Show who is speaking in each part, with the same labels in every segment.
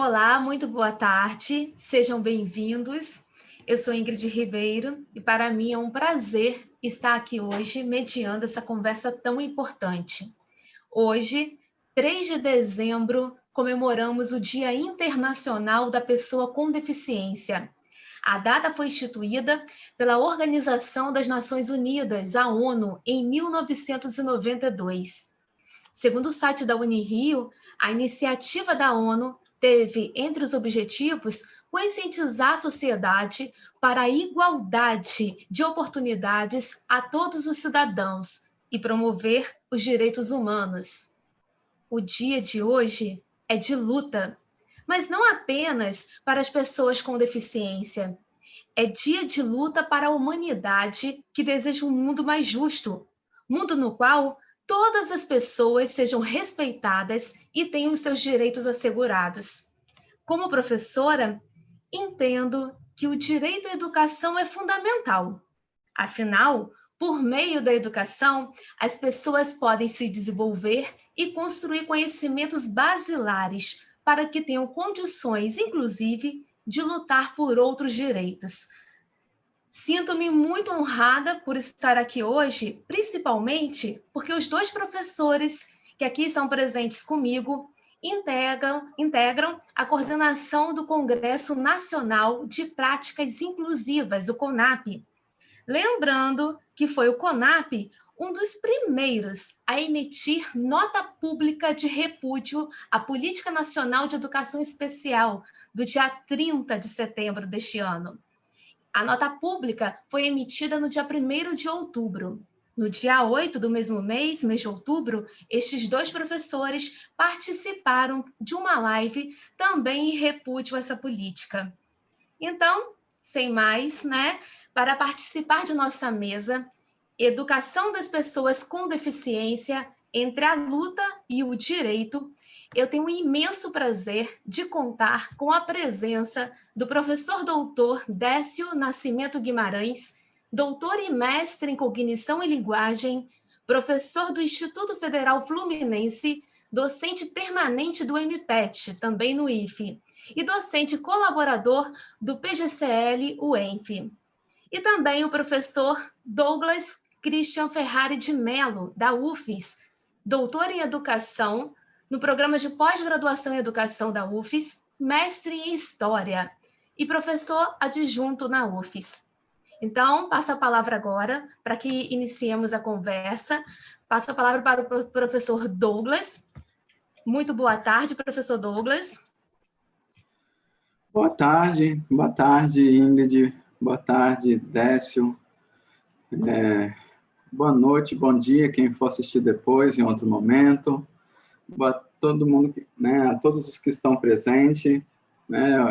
Speaker 1: Olá, muito boa tarde, sejam bem-vindos. Eu sou Ingrid Ribeiro e para mim é um prazer estar aqui hoje mediando essa conversa tão importante. Hoje, 3 de dezembro, comemoramos o Dia Internacional da Pessoa com Deficiência. A data foi instituída pela Organização das Nações Unidas, a ONU, em 1992. Segundo o site da Unirio, a iniciativa da ONU teve entre os objetivos conscientizar a sociedade para a igualdade de oportunidades a todos os cidadãos e promover os direitos humanos. O dia de hoje é de luta, mas não apenas para as pessoas com deficiência. É dia de luta para a humanidade que deseja um mundo mais justo, mundo no qual todas as pessoas sejam respeitadas e tenham os seus direitos assegurados. Como professora, entendo que o direito à educação é fundamental. Afinal, por meio da educação, as pessoas podem se desenvolver e construir conhecimentos basilares para que tenham condições, inclusive, de lutar por outros direitos. Sinto-me muito honrada por estar aqui hoje, principalmente porque os 2 professores que aqui estão presentes comigo integram a coordenação do Congresso Nacional de Práticas Inclusivas, o CONAP. Lembrando que foi o CONAP um dos primeiros a emitir nota pública de repúdio à Política Nacional de Educação Especial, do dia 30 de setembro deste ano. A nota pública foi emitida no dia 1º de outubro. No dia 8 do mesmo mês de outubro, estes 2 professores participaram de uma live também em repúdio a essa política. Então, sem mais, para participar de nossa mesa, Educação das Pessoas com Deficiência, entre a luta e o direito, eu tenho um imenso prazer de contar com a presença do professor doutor Décio Nascimento Guimarães, doutor e mestre em Cognição e Linguagem, professor do Instituto Federal Fluminense, docente permanente do MPET, também no IFE, e docente colaborador do PGCL-UENF. E também o professor Douglas Christian Ferrari de Mello, da UFES, doutor em Educação, no programa de pós-graduação em Educação da UFES, mestre em História e professor adjunto na UFES. Então, passo a palavra agora para que iniciemos a conversa. Passo a palavra para o professor Douglas. Muito boa tarde, professor Douglas.
Speaker 2: Boa tarde, Ingrid. Boa tarde, Décio. Boa noite, bom dia, quem for assistir depois, em outro momento. Todo mundo, a todos os que estão presentes,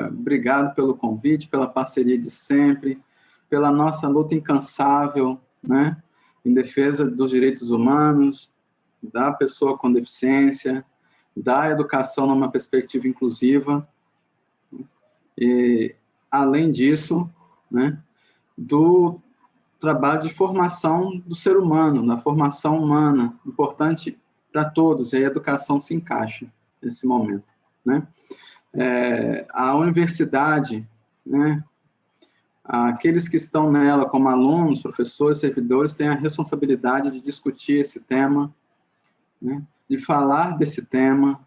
Speaker 2: obrigado pelo convite, pela parceria de sempre, pela nossa luta incansável, em defesa dos direitos humanos, da pessoa com deficiência, da educação numa perspectiva inclusiva, e, além disso, do trabalho de formação do ser humano, da formação humana, importante para todos, e a educação se encaixa nesse momento. A universidade, aqueles que estão nela como alunos, professores, servidores, têm a responsabilidade de discutir esse tema, de falar desse tema,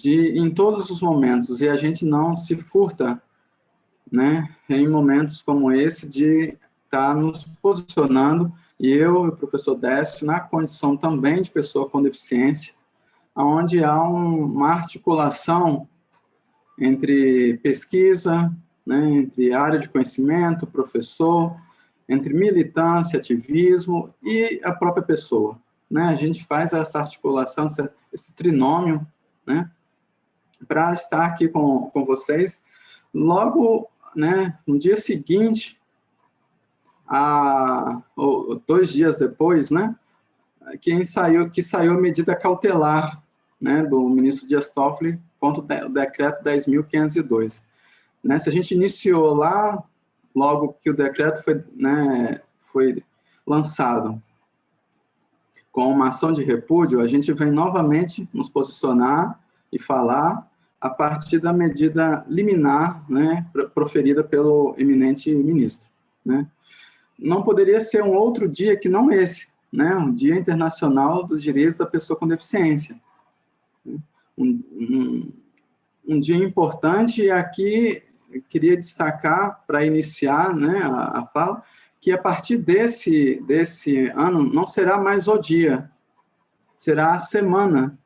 Speaker 2: em todos os momentos, e a gente não se furta, em momentos como esse, de estar nos posicionando, e eu e o professor Décio, na condição também de pessoa com deficiência, onde há uma articulação entre pesquisa, entre área de conhecimento, professor, entre militância, ativismo e a própria pessoa. A gente faz essa articulação, esse trinômio, para estar aqui com vocês. Logo, no dia seguinte, 2 dias depois, que saiu a medida cautelar, do ministro Dias Toffoli, contra o decreto 10.502. Se a gente iniciou lá, logo que o decreto foi lançado, com uma ação de repúdio, a gente vem novamente nos posicionar e falar a partir da medida liminar, né, proferida pelo eminente ministro, né? Não poderia ser um outro dia que não esse, né, um Dia Internacional dos Direitos da Pessoa com Deficiência. Um dia importante, e aqui eu queria destacar, para iniciar, né, a fala, que a partir desse ano não será mais o dia, será a Semana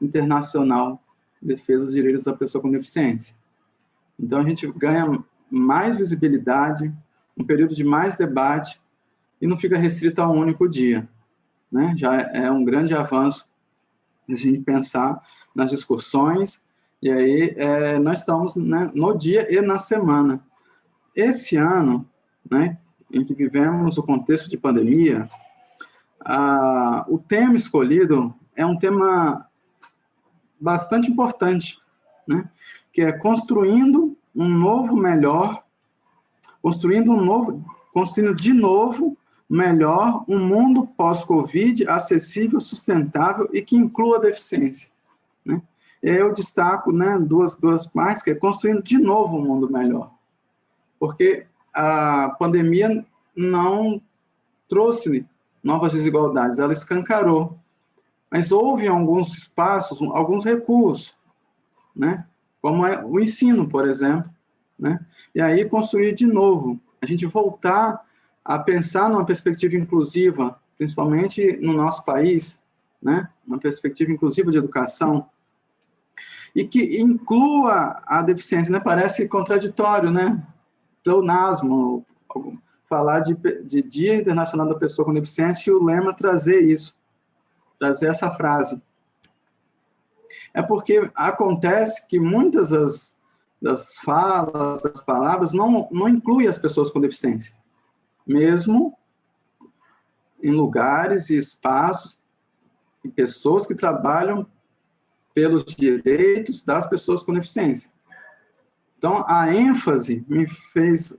Speaker 2: Internacional de Defesa dos Direitos da Pessoa com Deficiência. Então, a gente ganha mais visibilidade, um período de mais debate, e não fica restrito a um único dia, né? Já é um grande avanço a gente pensar nas discussões, e aí nós estamos, né, no dia e na semana. Esse ano, né, em que vivemos o contexto de pandemia, o tema escolhido é um tema bastante importante, né, que é construindo um novo melhor, construindo de novo melhor um mundo pós-Covid acessível, sustentável e que inclua a deficiência, né? Eu destaco, né, duas partes, que é construindo de novo um mundo melhor, porque a pandemia não trouxe novas desigualdades, ela escancarou, mas houve alguns espaços, alguns recursos, né, como é o ensino, por exemplo, né, e aí construir de novo, a gente voltar a pensar numa perspectiva inclusiva, principalmente no nosso país, né, uma perspectiva inclusiva de educação, e que inclua a deficiência, né, parece contraditório, né, pleonasmo, falar de Dia Internacional da Pessoa com Deficiência e o lema trazer isso, trazer essa frase. É porque acontece que muitas das falas, das palavras, não incluem as pessoas com deficiência, mesmo em lugares e espaços e pessoas que trabalham pelos direitos das pessoas com deficiência. Então, a ênfase me fez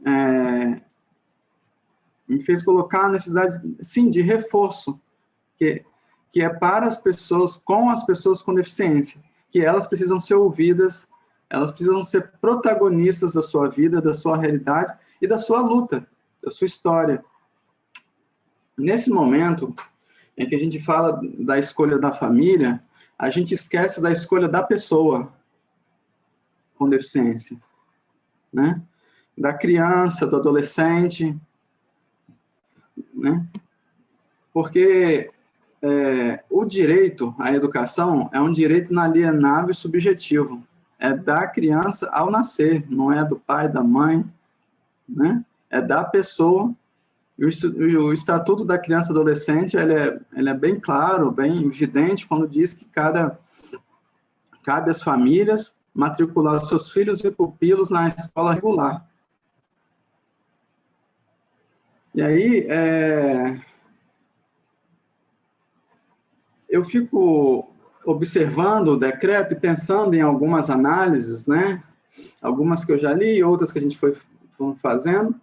Speaker 2: colocar a necessidade, sim, de reforço, que é para as pessoas com deficiência, que elas precisam ser ouvidas, elas precisam ser protagonistas da sua vida, da sua realidade e da sua luta, da sua história. Nesse momento em que a gente fala da escolha da família, a gente esquece da escolha da pessoa com deficiência, né? Da criança, do adolescente, né? Porque o direito à educação é um direito inalienável e subjetivo. É da criança ao nascer, não é do pai, da mãe, né? É da pessoa. O Estatuto da Criança e Adolescente ele é bem claro, bem evidente, quando diz que cabe às famílias matricular os seus filhos e pupilos na escola regular. E aí, eu fico observando o decreto e pensando em algumas análises, né? Algumas que eu já li, outras que a gente foi fazendo,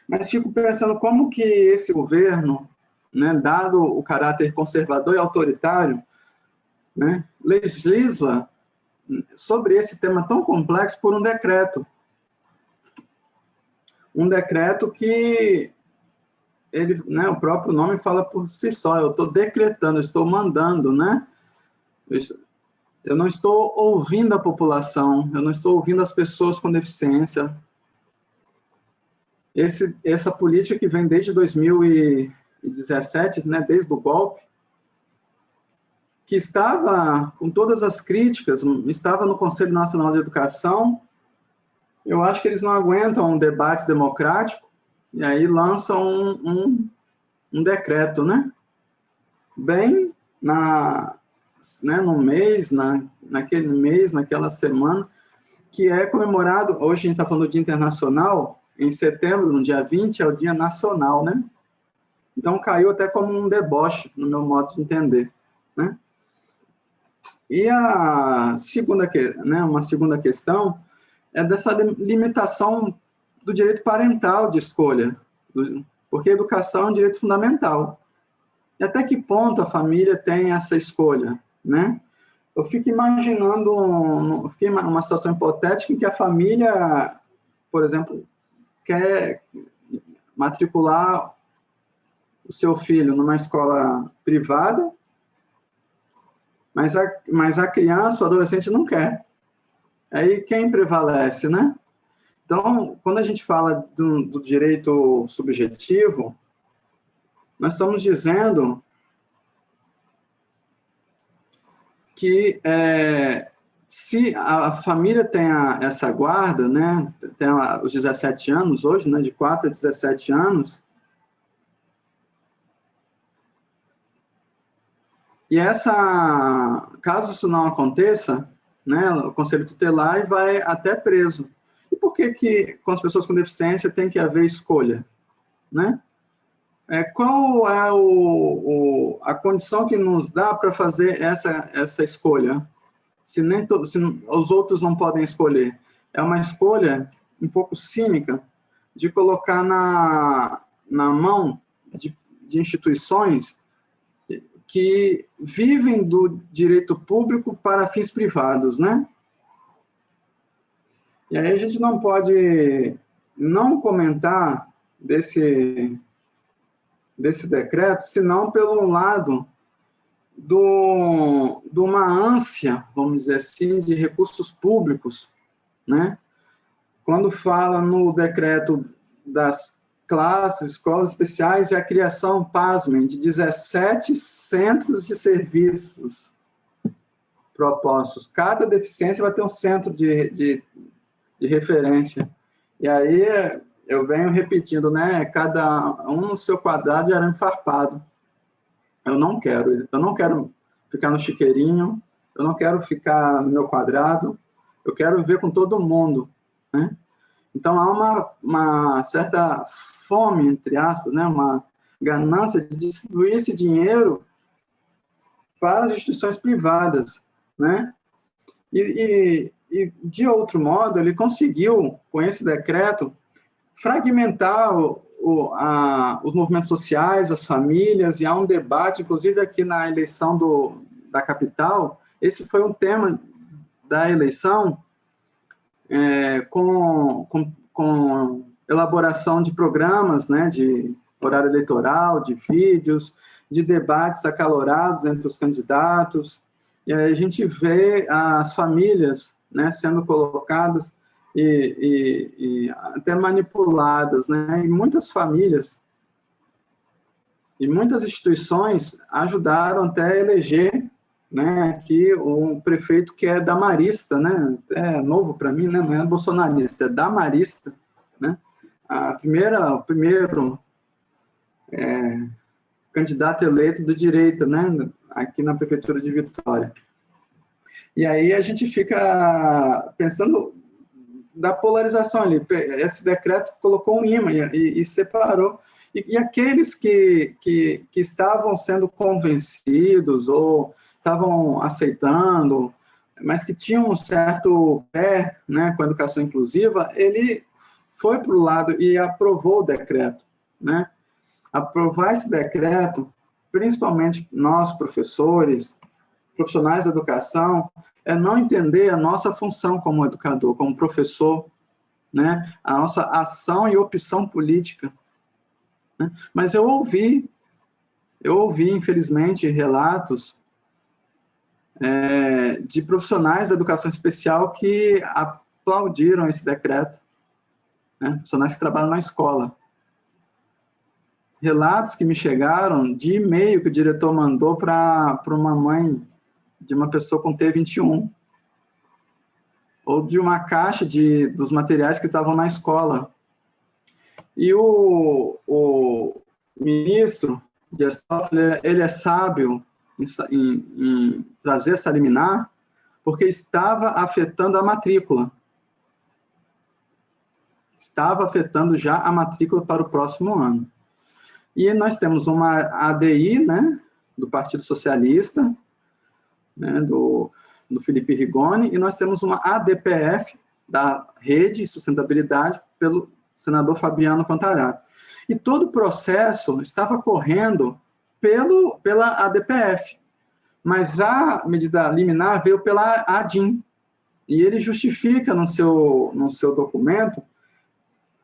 Speaker 2: mas fico pensando como que esse governo, né, dado o caráter conservador e autoritário, né, legisla sobre esse tema tão complexo por um decreto. Um decreto que ele, né, o próprio nome fala por si só, eu estou decretando, eu estou mandando, né? Eu não estou ouvindo a população, eu não estou ouvindo as pessoas com deficiência. Essa política que vem desde 2017, né, desde o golpe, que estava com todas as críticas, estava no Conselho Nacional de Educação, eu acho que eles não aguentam um debate democrático, e aí lançam um decreto, né? Bem no mês, naquele mês, naquela semana, que é comemorado, hoje a gente está falando do Dia Internacional, em setembro, no dia 20, é o Dia Nacional, né? Então, caiu até como um deboche, no meu modo de entender, né? E uma segunda questão é dessa limitação do direito parental de escolha, porque a educação é um direito fundamental. E até que ponto a família tem essa escolha, né? eu fico imaginando uma situação hipotética em que a família, por exemplo, quer matricular o seu filho numa escola privada, mas a criança, o adolescente não quer. Aí quem prevalece, né? Então, quando a gente fala do direito subjetivo, nós estamos dizendo que se a família tem essa guarda, né, tem os 17 anos hoje, né, de 4 a 17 anos, e caso isso não aconteça, né, o Conselho Tutelar vai até preso. E por que com as pessoas com deficiência tem que haver escolha, né? Qual é a condição que nos dá para fazer essa escolha? Se os outros não podem escolher. É uma escolha um pouco cínica de colocar na mão de instituições que vivem do direito público para fins privados, né? E aí a gente não pode não comentar desse decreto, senão pelo lado de uma ânsia, vamos dizer assim, de recursos públicos, né? Quando fala no decreto das classes, escolas especiais, e a criação, pasmem, de 17 centros de serviços propostos. Cada deficiência vai ter um centro de referência. E aí eu venho repetindo, né? Cada um no seu quadrado de arame farpado. Eu não quero ficar no chiqueirinho, eu não quero ficar no meu quadrado, eu quero viver com todo mundo, né? Então, há uma certa fome, entre aspas, né? Uma ganância de distribuir esse dinheiro para as instituições privadas, né? E de outro modo, ele conseguiu, com esse decreto, fragmentar os movimentos sociais, as famílias, e há um debate, inclusive aqui na eleição da capital, esse foi um tema da eleição, com elaboração de programas, né, de horário eleitoral, de vídeos, de debates acalorados entre os candidatos, e aí a gente vê as famílias, né, sendo colocadas e até manipuladas, né? E muitas famílias e muitas instituições ajudaram até a eleger, né, aqui um prefeito que é damarista, né? É novo para mim, né? Não é bolsonarista, é damarista, né? O primeiro candidato eleito do direito, né? Aqui na prefeitura de Vitória. E aí a gente fica pensando da polarização ali. Esse decreto colocou um imã e separou. E aqueles que estavam sendo convencidos ou estavam aceitando, mas que tinham um certo pé, né, com a educação inclusiva, ele foi para o lado e aprovou o decreto, né? Aprovar esse decreto, principalmente nós, professores, profissionais da educação, é não entender a nossa função como educador, como professor, né? A nossa ação e opção política, né? Mas eu ouvi, infelizmente, relatos de profissionais da educação especial que aplaudiram esse decreto, né? Profissionais que trabalham na escola. Relatos que me chegaram de e-mail que o diretor mandou para uma mãe de uma pessoa com T21, ou de uma caixa dos materiais que estavam na escola. E o ministro Dias Toffoli, ele é sábio em trazer essa liminar, porque estava afetando a matrícula. Estava afetando já a matrícula para o próximo ano. E nós temos uma ADI, né, do Partido Socialista, né, do Felipe Rigoni, e nós temos uma ADPF, da Rede e Sustentabilidade, pelo senador Fabiano Contarato. E todo o processo estava correndo pela ADPF. mas a medida liminar veio pela ADIM, e ele justifica no seu documento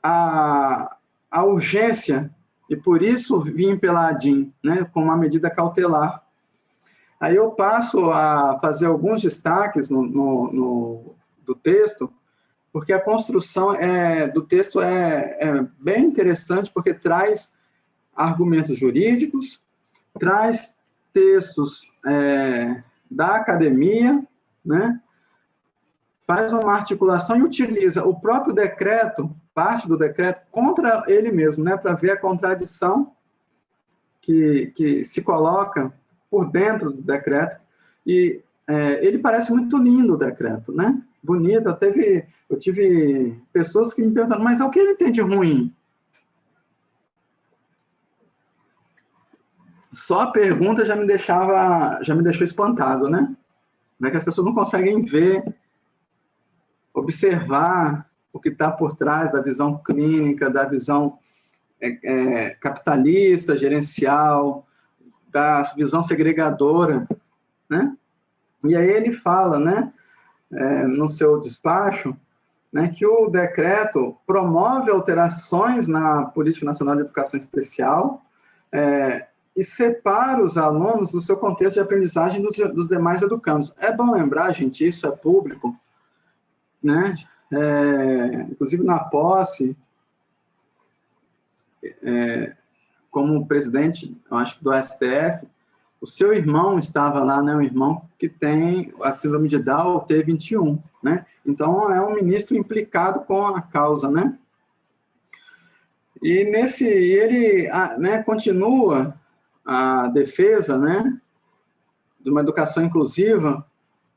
Speaker 2: a urgência, e por isso vim pela ADIM, né, com uma medida cautelar. Aí eu passo a fazer alguns destaques do texto, porque a construção do texto é bem interessante, porque traz argumentos jurídicos, traz textos da academia, né, faz uma articulação e utiliza o próprio decreto, parte do decreto, contra ele mesmo, né, para ver a contradição que se coloca por dentro do decreto. E ele parece muito lindo, o decreto, né? Bonito. Eu tive pessoas que me perguntaram, mas o que ele tem de ruim? Só a pergunta já me deixou espantado, né? É que as pessoas não conseguem ver, observar o que está por trás da visão clínica, da visão capitalista, gerencial, da visão segregadora, né? E aí ele fala, né, no seu despacho, né, que o decreto promove alterações na Política Nacional de Educação Especial e separa os alunos do seu contexto de aprendizagem dos demais educandos. É bom lembrar, gente, isso é público, né? Inclusive na posse, como presidente, eu acho que do STF, o seu irmão estava lá, né, um irmão que tem a síndrome de Down, T21, né? Então, é um ministro implicado com a causa, né? E ele né, continua a defesa, né, de uma educação inclusiva,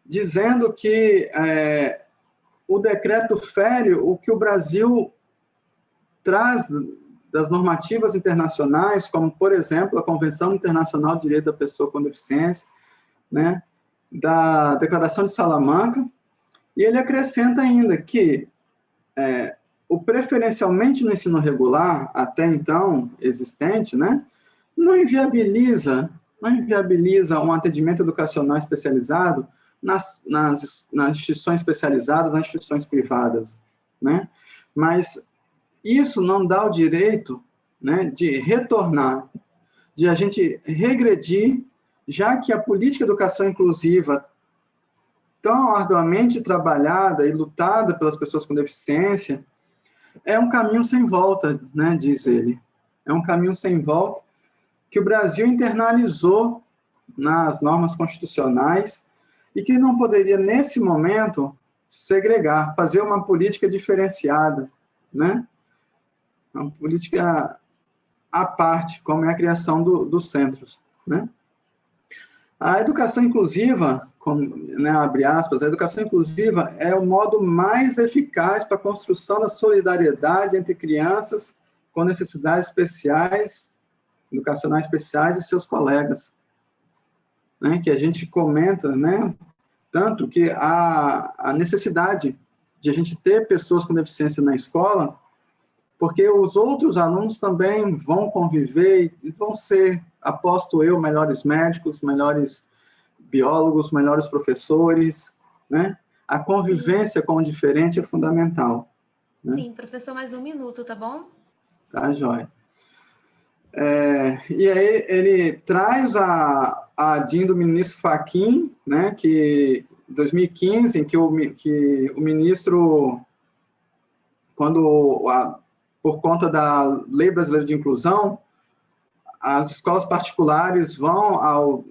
Speaker 2: dizendo que o decreto fere o que o Brasil traz das normativas internacionais, como, por exemplo, a Convenção Internacional de Direito da Pessoa com Deficiência, né, da Declaração de Salamanca, e ele acrescenta ainda que o preferencialmente no ensino regular, até então existente, né, não inviabiliza um atendimento educacional especializado nas instituições especializadas, nas instituições privadas, né, mas isso não dá o direito, né, de retornar, de a gente regredir, já que a política de educação inclusiva, tão arduamente trabalhada e lutada pelas pessoas com deficiência, é um caminho sem volta, né, diz ele. É um caminho sem volta que o Brasil internalizou nas normas constitucionais e que não poderia, nesse momento, segregar, fazer uma política diferenciada, né? Uma política à parte, como é a criação dos centros, né? A educação inclusiva, né, abre aspas, a educação inclusiva é o modo mais eficaz para a construção da solidariedade entre crianças com necessidades especiais, educacionais especiais e seus colegas, né, que a gente comenta, né, tanto que a necessidade de a gente ter pessoas com deficiência na escola, porque os outros alunos também vão conviver e vão ser, aposto eu, melhores médicos, melhores biólogos, melhores professores, né? A convivência com o diferente é fundamental. Né?
Speaker 1: Sim, professor, mais um minuto, tá bom?
Speaker 2: Tá, joia. E aí ele traz a ADIM do ministro Fachin, né, que em 2015, em que o ministro, por conta da Lei Brasileira de Inclusão, as escolas particulares vão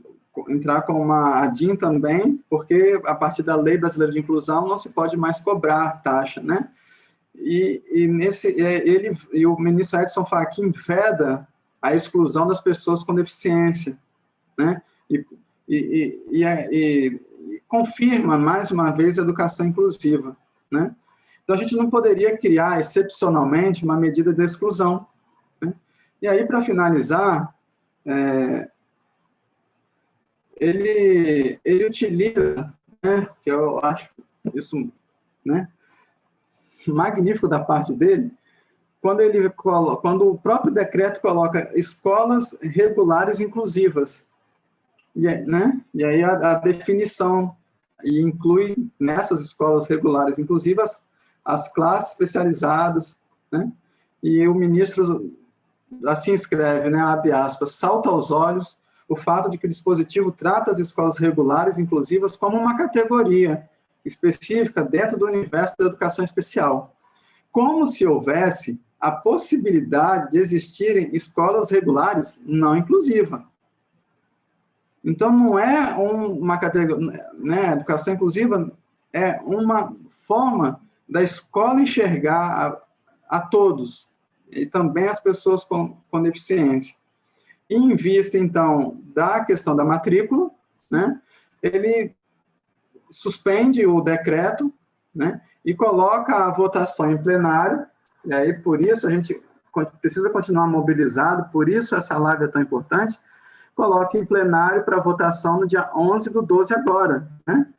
Speaker 2: entrar com uma ADIM também, porque a partir da Lei Brasileira de Inclusão não se pode mais cobrar taxa, né? E o ministro Edson Fachin veda a exclusão das pessoas com deficiência, né? E confirma, mais uma vez, a educação inclusiva, né? Então, a gente não poderia criar, excepcionalmente, uma medida de exclusão, né? E aí, para finalizar, ele utiliza, né, que eu acho isso, né, magnífico da parte dele, quando o próprio decreto coloca escolas regulares inclusivas, né? E aí a definição e inclui nessas escolas regulares, inclusive as classes especializadas, né? E o ministro assim escreve, né, abre aspas, salta aos olhos o fato de que o dispositivo trata as escolas regulares inclusivas como uma categoria específica dentro do universo da educação especial, como se houvesse a possibilidade de existirem escolas regulares não inclusivas. Então, não é uma categoria, né, educação inclusiva é uma forma da escola enxergar a todos, e também as pessoas com deficiência. E em vista, então, da questão da matrícula, né, ele suspende o decreto, né, e coloca a votação em plenário, e aí, por isso, a gente precisa continuar mobilizado, por isso essa live é tão importante, coloca em plenário para votação no dia 11/12 agora, né?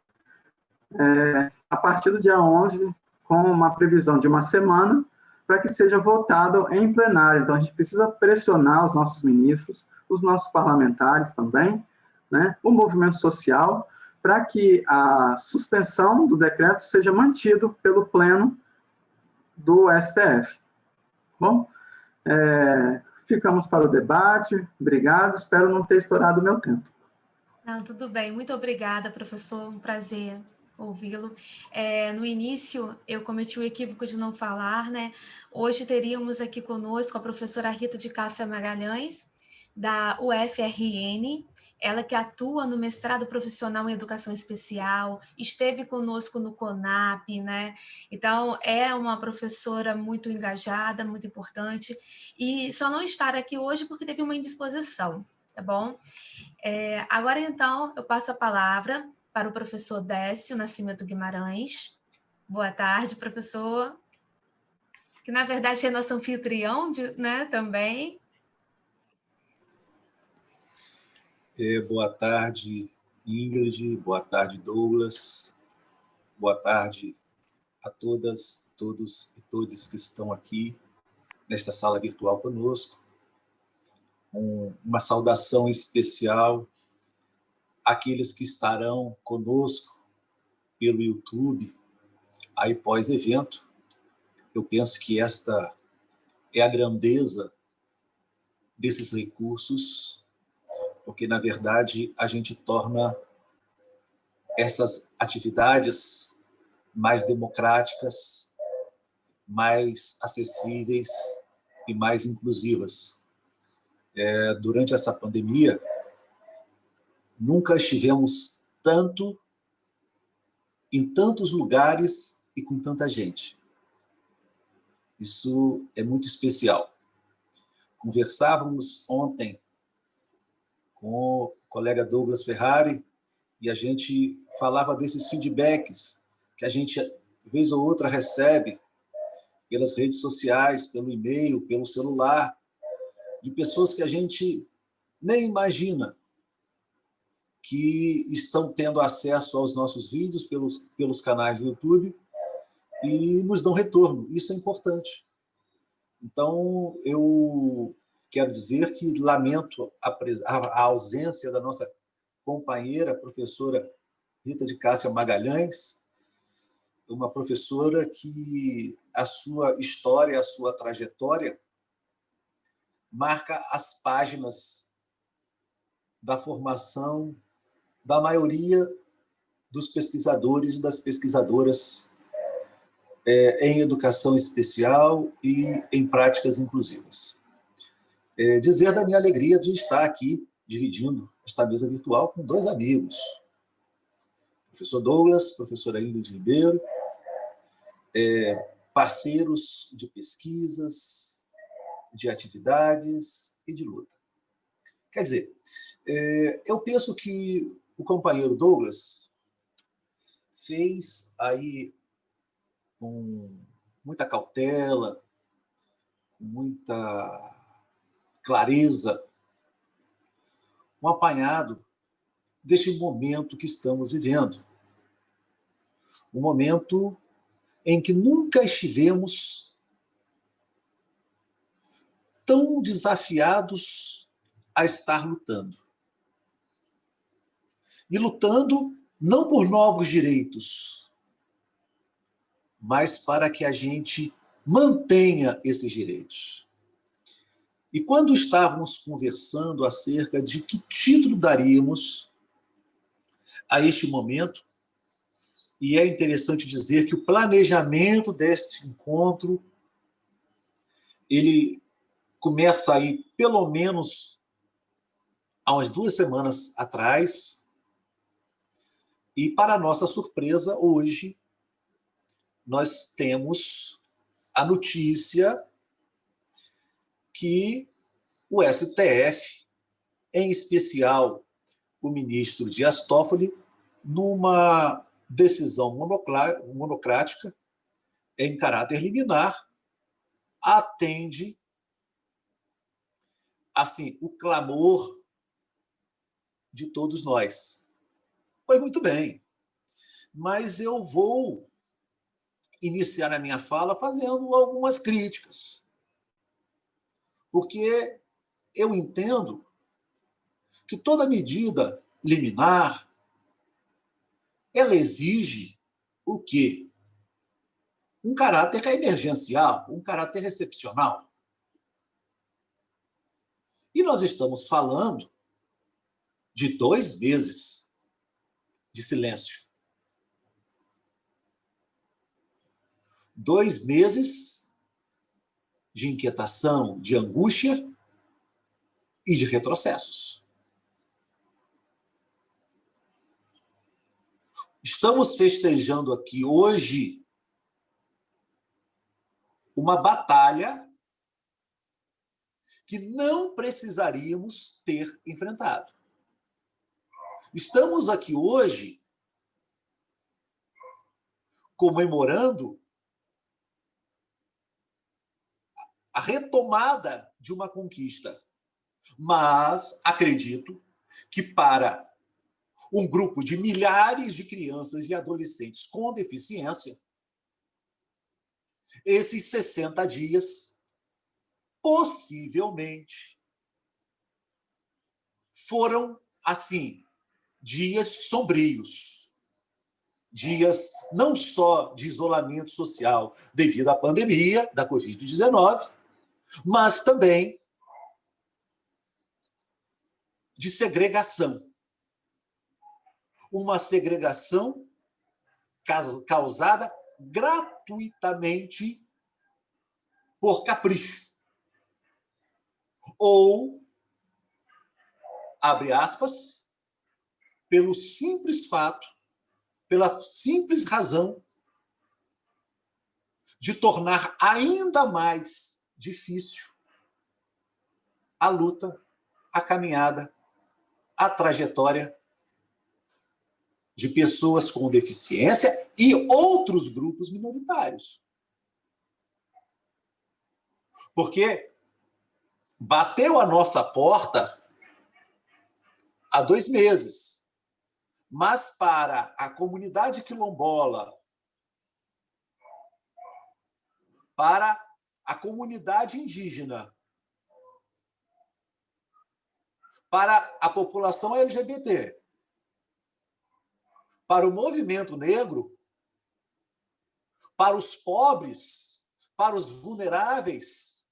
Speaker 2: A partir do dia 11, com uma previsão de uma semana, para que seja votado em plenário. Então, a gente precisa pressionar os nossos ministros, os nossos parlamentares também, né? O movimento social, para que a suspensão do decreto seja mantido pelo pleno do STF. Bom, ficamos para o debate. Obrigado, espero não ter estourado o meu tempo.
Speaker 1: Não, tudo bem. Muito obrigada, professor. Um prazer ouvi-lo. No início, eu cometi o equívoco de não falar, né? Hoje teríamos aqui conosco a professora Rita de Cássia Magalhães, da UFRN, ela que atua no mestrado profissional em educação especial, esteve conosco no CONAP, né? Então, é uma professora muito engajada, muito importante, e só não estar aqui hoje porque teve uma indisposição, tá bom? Agora, então, eu passo a palavra para o professor Décio Nascimento Guimarães. Boa tarde, professor, que na verdade é nosso anfitrião, né, também.
Speaker 3: Boa tarde, Ingrid. Boa tarde, Douglas. Boa tarde a todas, todos e todas que estão aqui nesta sala virtual conosco. Uma saudação especial àqueles que estarão conosco pelo YouTube, aí pós-evento. Eu penso que esta é a grandeza desses recursos, porque, na verdade, a gente torna essas atividades mais democráticas, mais acessíveis e mais inclusivas. Durante essa pandemia, nunca estivemos tanto em tantos lugares e com tanta gente. Isso é muito especial. Conversávamos ontem com o colega Douglas Ferrari e a gente falava desses feedbacks que a gente, vez ou outra, recebe pelas redes sociais, pelo e-mail, pelo celular, de pessoas que a gente nem imagina que estão tendo acesso aos nossos vídeos pelos canais do YouTube e nos dão retorno. Isso é importante. Então, eu quero dizer que lamento a ausência da nossa companheira, a professora Rita de Cássia Magalhães, uma professora que a sua história, a sua trajetória marca as páginas da formação da maioria dos pesquisadores e das pesquisadoras em educação especial e em práticas inclusivas. Dizer da minha alegria de estar aqui dividindo esta mesa virtual com dois amigos, professor Douglas, professora Ingrid Ribeiro, parceiros de pesquisas, de atividades e de luta. Quer dizer, eu penso que o companheiro Douglas fez aí com muita cautela, com muita clareza, um apanhado deste momento que estamos vivendo. Um momento em que nunca estivemos tão desafiados a estar lutando. e lutando não por novos direitos, mas para que a gente mantenha esses direitos. E quando estávamos conversando acerca de que título daríamos a este momento, e é interessante dizer que o planejamento deste encontro, ele começa aí pelo menos há umas 2 semanas atrás, e para nossa surpresa, hoje, nós temos a notícia que o STF, em especial o ministro Dias Toffoli, numa decisão monocrática, em caráter liminar, atende assim o clamor de todos nós. Foi muito bem, mas eu vou iniciar a minha fala fazendo algumas críticas, porque eu entendo que toda medida liminar, ela exige o quê? Um caráter emergencial, um caráter excepcional. E nós estamos falando de 2 meses de silêncio. 2 meses de inquietação, de angústia e de retrocessos. Estamos festejando aqui hoje uma batalha que não precisaríamos ter enfrentado. Estamos aqui hoje comemorando a retomada de uma conquista. Mas acredito que para um grupo de milhares de crianças e adolescentes com deficiência, esses 60 dias, possivelmente, foram, assim, dias sombrios. Dias não só de isolamento social devido à pandemia da Covid-19, mas também de segregação. Uma segregação causada gratuitamente por capricho. Ou, abre aspas, pelo simples fato, pela simples razão de tornar ainda mais difícil a luta, a caminhada, a trajetória de pessoas com deficiência e outros grupos minoritários. Porque bateu a nossa porta há 2 meses, mas para a comunidade quilombola, para a comunidade indígena, para a população LGBT, para o movimento negro, para os pobres, para os vulneráveis,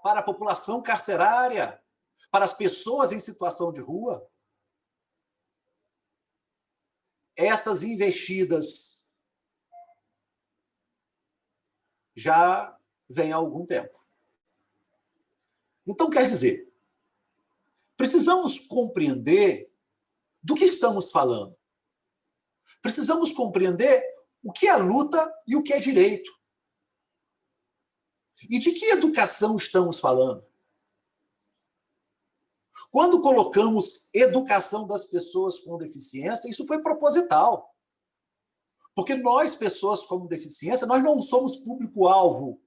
Speaker 3: para a população carcerária, para as pessoas em situação de rua. Essas investidas já vêm há algum tempo. Então, quer dizer, precisamos compreender do que estamos falando. Precisamos compreender o que é luta e o que é direito. E de que educação estamos falando? Quando colocamos educação das pessoas com deficiência, isso foi proposital. Porque nós, pessoas com deficiência, nós não somos público-alvo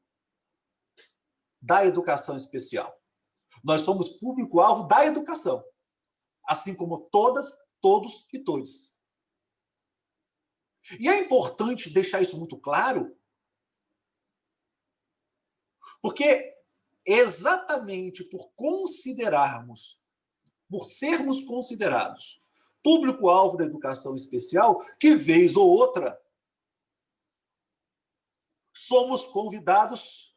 Speaker 3: da educação especial. Nós somos público-alvo da educação. Assim como todas, todos e todes. E é importante deixar isso muito claro, porque exatamente por sermos considerados público-alvo da educação especial, que, vez ou outra, somos convidados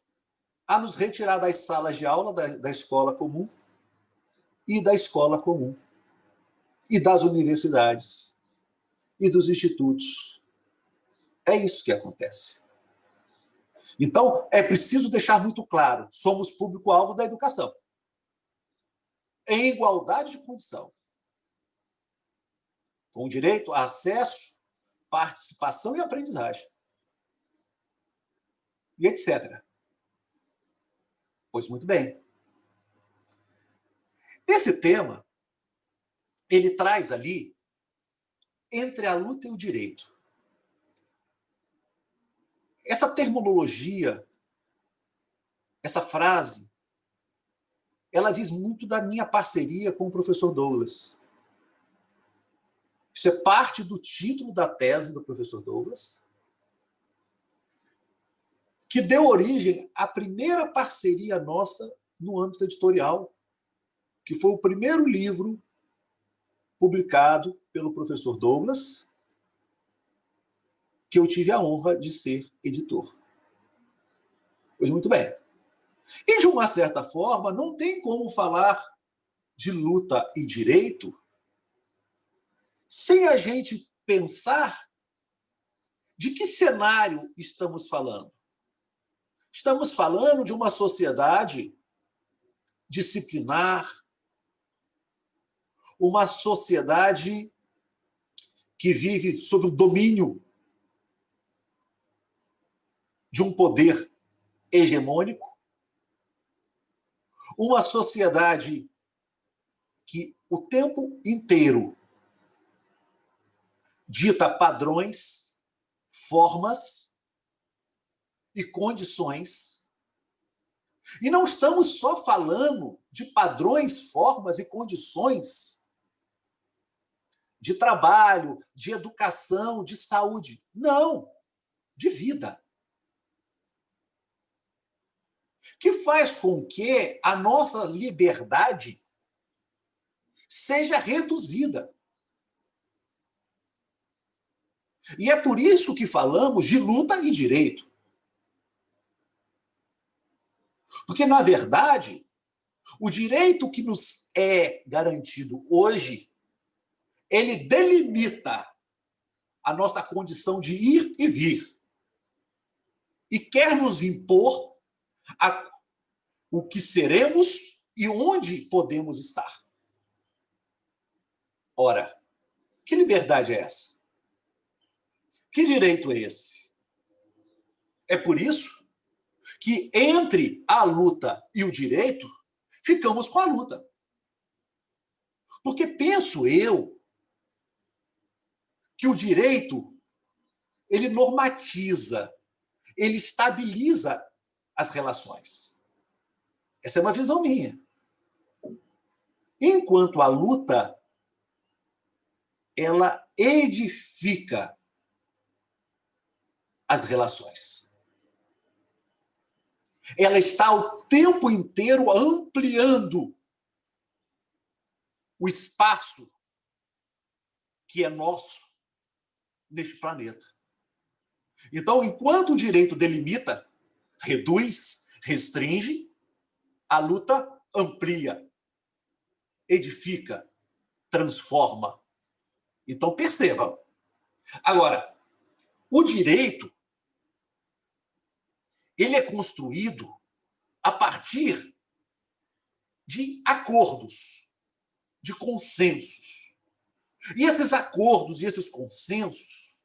Speaker 3: a nos retirar das salas de aula da escola comum e da escola comum, e das universidades, e dos institutos. É isso que acontece. Então, é preciso deixar muito claro, somos público-alvo da educação, em igualdade de condição, com direito a acesso, participação e aprendizagem, e etc. Pois muito bem. Esse tema, ele traz ali, entre a luta e o direito. Essa terminologia, essa frase, ela diz muito da minha parceria com o professor Douglas. Isso é parte do título da tese do professor Douglas, que deu origem à primeira parceria nossa no âmbito editorial, que foi o primeiro livro publicado pelo professor Douglas, que eu tive a honra de ser editor. Pois muito bem. E, de uma certa forma, não tem como falar de luta e direito sem a gente pensar de que cenário estamos falando. Estamos falando de uma sociedade disciplinar, uma sociedade que vive sob o domínio de um poder hegemônico, uma sociedade que o tempo inteiro dita padrões, formas e condições. E não estamos só falando de padrões, formas e condições de trabalho, de educação, de saúde. Não, de vida. Que faz com que a nossa liberdade seja reduzida. E é por isso que falamos de luta e direito. Porque, na verdade, o direito que nos é garantido hoje, ele delimita a nossa condição de ir e vir. E quer nos impor o que seremos e onde podemos estar. Ora, que liberdade é essa? Que direito é esse? É por isso que, entre a luta e o direito, ficamos com a luta. Porque penso eu que o direito, ele normatiza, ele estabiliza as relações. Essa é uma visão minha. Enquanto a luta, ela edifica as relações. Ela está o tempo inteiro ampliando o espaço que é nosso neste planeta. Então, enquanto o direito delimita, reduz, restringe, a luta amplia, edifica, transforma. Então, percebam. Agora, o direito, ele é construído a partir de acordos, de consensos. E esses acordos e esses consensos,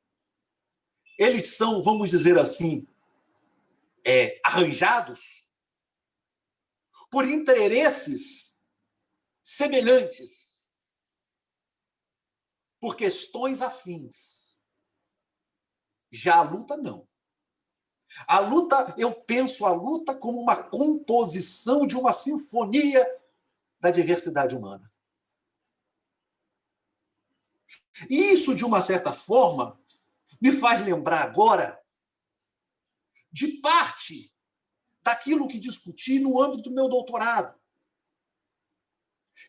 Speaker 3: eles são, vamos dizer assim, arranjados por interesses semelhantes, por questões afins. Já a luta, não. A luta, eu penso a luta como uma composição de uma sinfonia da diversidade humana. E isso, de uma certa forma, me faz lembrar agora de parte daquilo que discuti no âmbito do meu doutorado,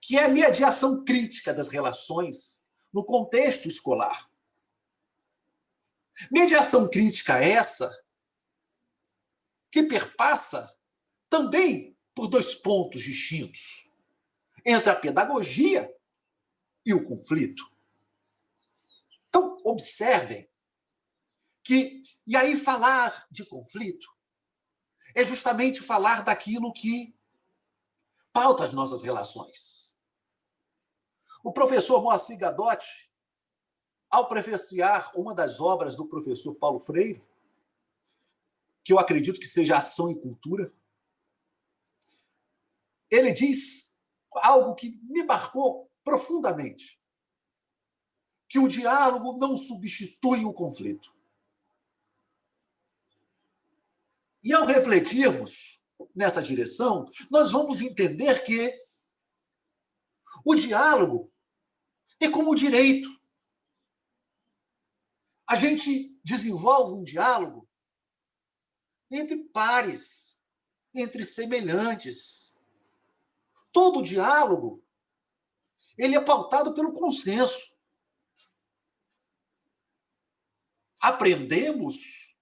Speaker 3: que é a mediação crítica das relações no contexto escolar. Mediação crítica essa que perpassa também por dois pontos distintos, entre a pedagogia e o conflito. Então, observem que, e aí falar de conflito é justamente falar daquilo que pauta as nossas relações. O professor Moacir Gadotti, ao prefaciar uma das obras do professor Paulo Freire, que eu acredito que seja Ação e Cultura, ele diz algo que me marcou profundamente, que o diálogo não substitui o conflito. E ao refletirmos nessa direção, nós vamos entender que o diálogo é como o direito. A gente desenvolve um diálogo entre pares, entre semelhantes. Todo diálogo ele é pautado pelo consenso. Aprendemos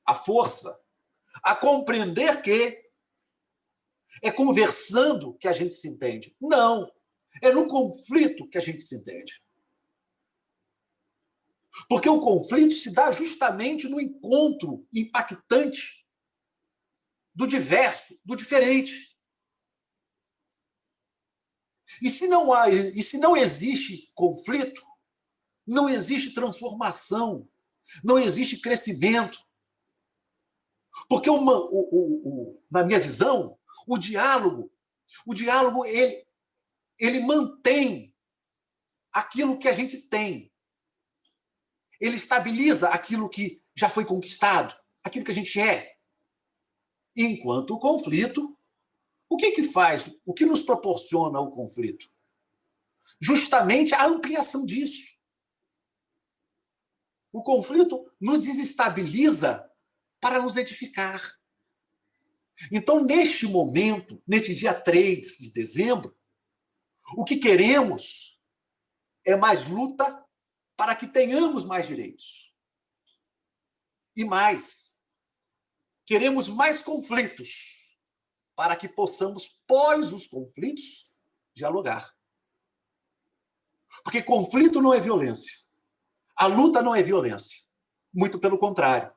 Speaker 3: a força a compreender que é conversando que a gente se entende. Não, é no conflito que a gente se entende. Porque o conflito se dá justamente no encontro impactante do diverso, do diferente. E se não existe conflito, não existe transformação, não existe crescimento. Porque na minha visão, o diálogo ele mantém aquilo que a gente tem. Ele estabiliza aquilo que já foi conquistado, aquilo que a gente é. Enquanto o conflito, o que faz? O que nos proporciona o conflito? Justamente a ampliação disso. O conflito nos desestabiliza para nos edificar. Então, neste momento, nesse dia 3 de dezembro, o que queremos é mais luta para que tenhamos mais direitos. E mais, queremos mais conflitos para que possamos, pós os conflitos, dialogar. Porque conflito não é violência. A luta não é violência. Muito pelo contrário.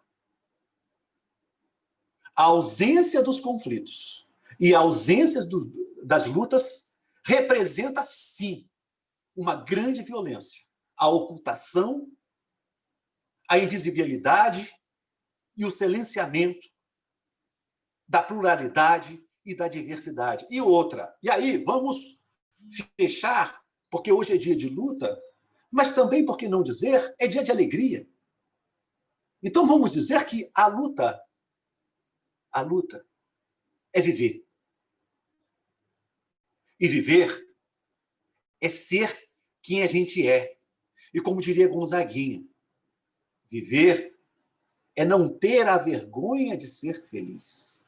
Speaker 3: A ausência dos conflitos e a ausência das lutas representa, sim, uma grande violência. A ocultação, a invisibilidade e o silenciamento da pluralidade e da diversidade. E outra, e aí vamos fechar, porque hoje é dia de luta, mas também, por que não dizer, é dia de alegria. Então vamos dizer que a luta é viver. E viver é ser quem a gente é. E como diria Gonzaguinha, viver é não ter a vergonha de ser feliz.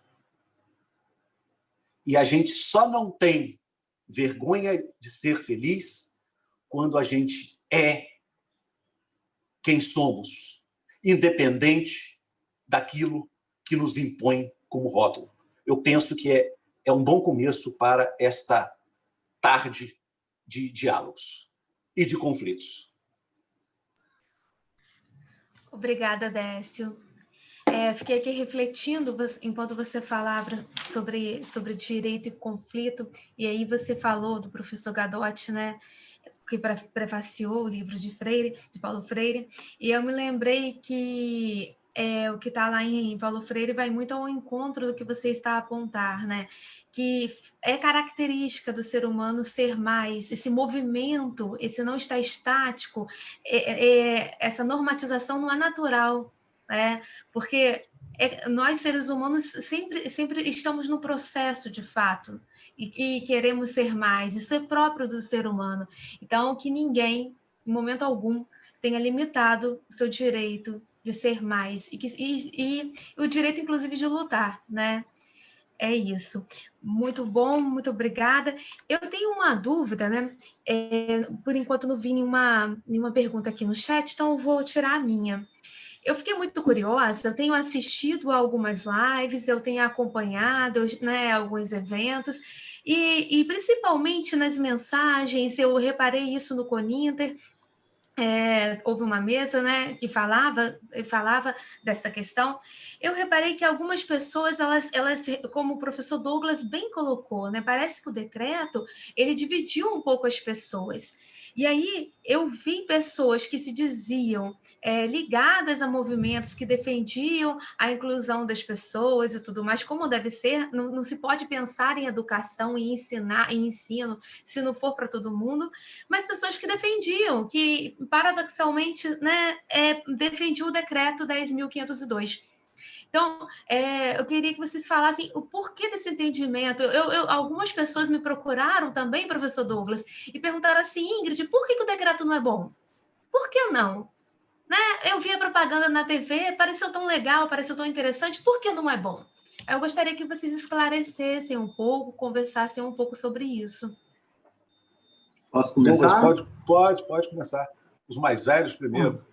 Speaker 3: E a gente só não tem vergonha de ser feliz quando a gente é quem somos, independente daquilo que nos impõe como rótulo. Eu penso que é um bom começo para esta tarde de diálogos e de conflitos.
Speaker 1: Obrigada, Décio. Fiquei aqui refletindo enquanto você falava sobre direito e conflito, e aí você falou do professor Gadotti, né, que prefaciou o livro de Paulo Freire, e eu me lembrei que o que está lá em Paulo Freire vai muito ao encontro do que você está a apontar, né? Que é característica do ser humano ser mais, esse movimento, esse não estar estático, essa normatização não é natural, né? Porque nós, seres humanos, sempre estamos no processo, de fato, e queremos ser mais. Isso é próprio do ser humano. Então, que ninguém, em momento algum, tenha limitado o seu direito de ser mais e o direito, inclusive, de lutar, né? É isso. Muito bom, muito obrigada. Eu tenho uma dúvida, né? Por enquanto não vi nenhuma pergunta aqui no chat, então eu vou tirar a minha. Eu fiquei muito curiosa, eu tenho assistido a algumas lives, eu tenho acompanhado, né, alguns eventos, e principalmente nas mensagens, eu reparei isso no Coninter. Houve uma mesa, né, que falava dessa questão. Eu reparei que algumas pessoas, elas, como o professor Douglas bem colocou, né, parece que o decreto, ele dividiu um pouco as pessoas. E aí eu vi pessoas que se diziam ligadas a movimentos que defendiam a inclusão das pessoas e tudo mais, como deve ser. Não se pode pensar em educação e ensino se não for para todo mundo, mas pessoas que defendiam, que paradoxalmente, né, defendiam o decreto 10.502. Então, eu queria que vocês falassem o porquê desse entendimento. Algumas pessoas me procuraram também, professor Douglas, e perguntaram assim: Ingrid, por que o decreto não é bom? Por que não? Né? Eu vi a propaganda na TV, pareceu tão legal, pareceu tão interessante, por que não é bom? Eu gostaria que vocês esclarecessem um pouco, conversassem um pouco sobre isso.
Speaker 2: Posso começar?
Speaker 3: Douglas, pode começar. Os mais velhos primeiro.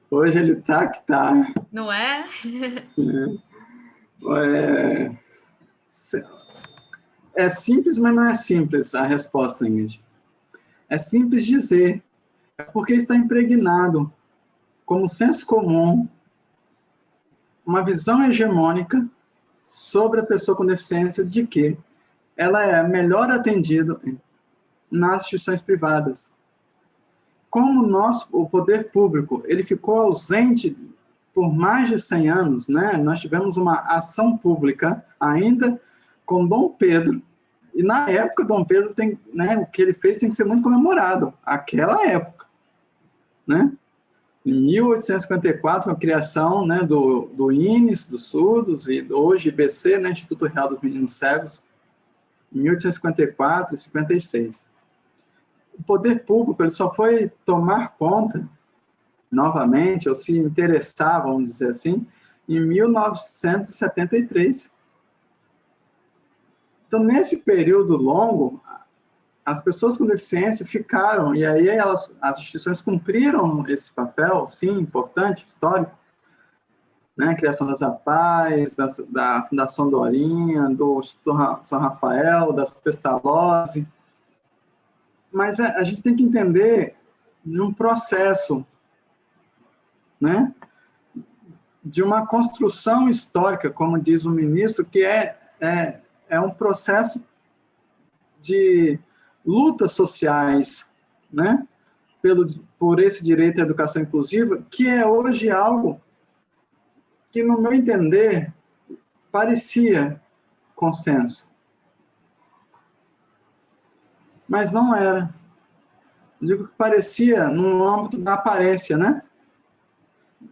Speaker 2: Hoje ele tá que tá.
Speaker 1: Não é?
Speaker 2: É simples, mas não é simples a resposta, Ingrid. É simples dizer, é porque está impregnado como senso comum uma visão hegemônica sobre a pessoa com deficiência de que ela é melhor atendida nas instituições privadas. Como o poder público, ele ficou ausente por mais de 100 anos, né? Nós tivemos uma ação pública ainda com Dom Pedro, e na época Dom Pedro tem, né, o que ele fez tem que ser muito comemorado, aquela época, né? Em 1854, a criação, né, do INES, dos surdos, e hoje IBC, né, Instituto Real dos Meninos Cegos, em 1854 e 56. O poder público ele só foi tomar conta, novamente, ou se interessar, vamos dizer assim, em 1973. Então, nesse período longo, as pessoas com deficiência ficaram, e aí as instituições cumpriram esse papel, sim, importante, histórico, né? Criação das APAES, da Fundação Dorinha, do Instituto São Rafael, das Pestalozzi. Mas a gente tem que entender de um processo, né? De uma construção histórica, como diz o ministro, que é um processo de lutas sociais, né? Por esse direito à educação inclusiva, que é hoje algo que, no meu entender, parecia consenso. Mas não era. Eu digo que parecia no âmbito da aparência, né?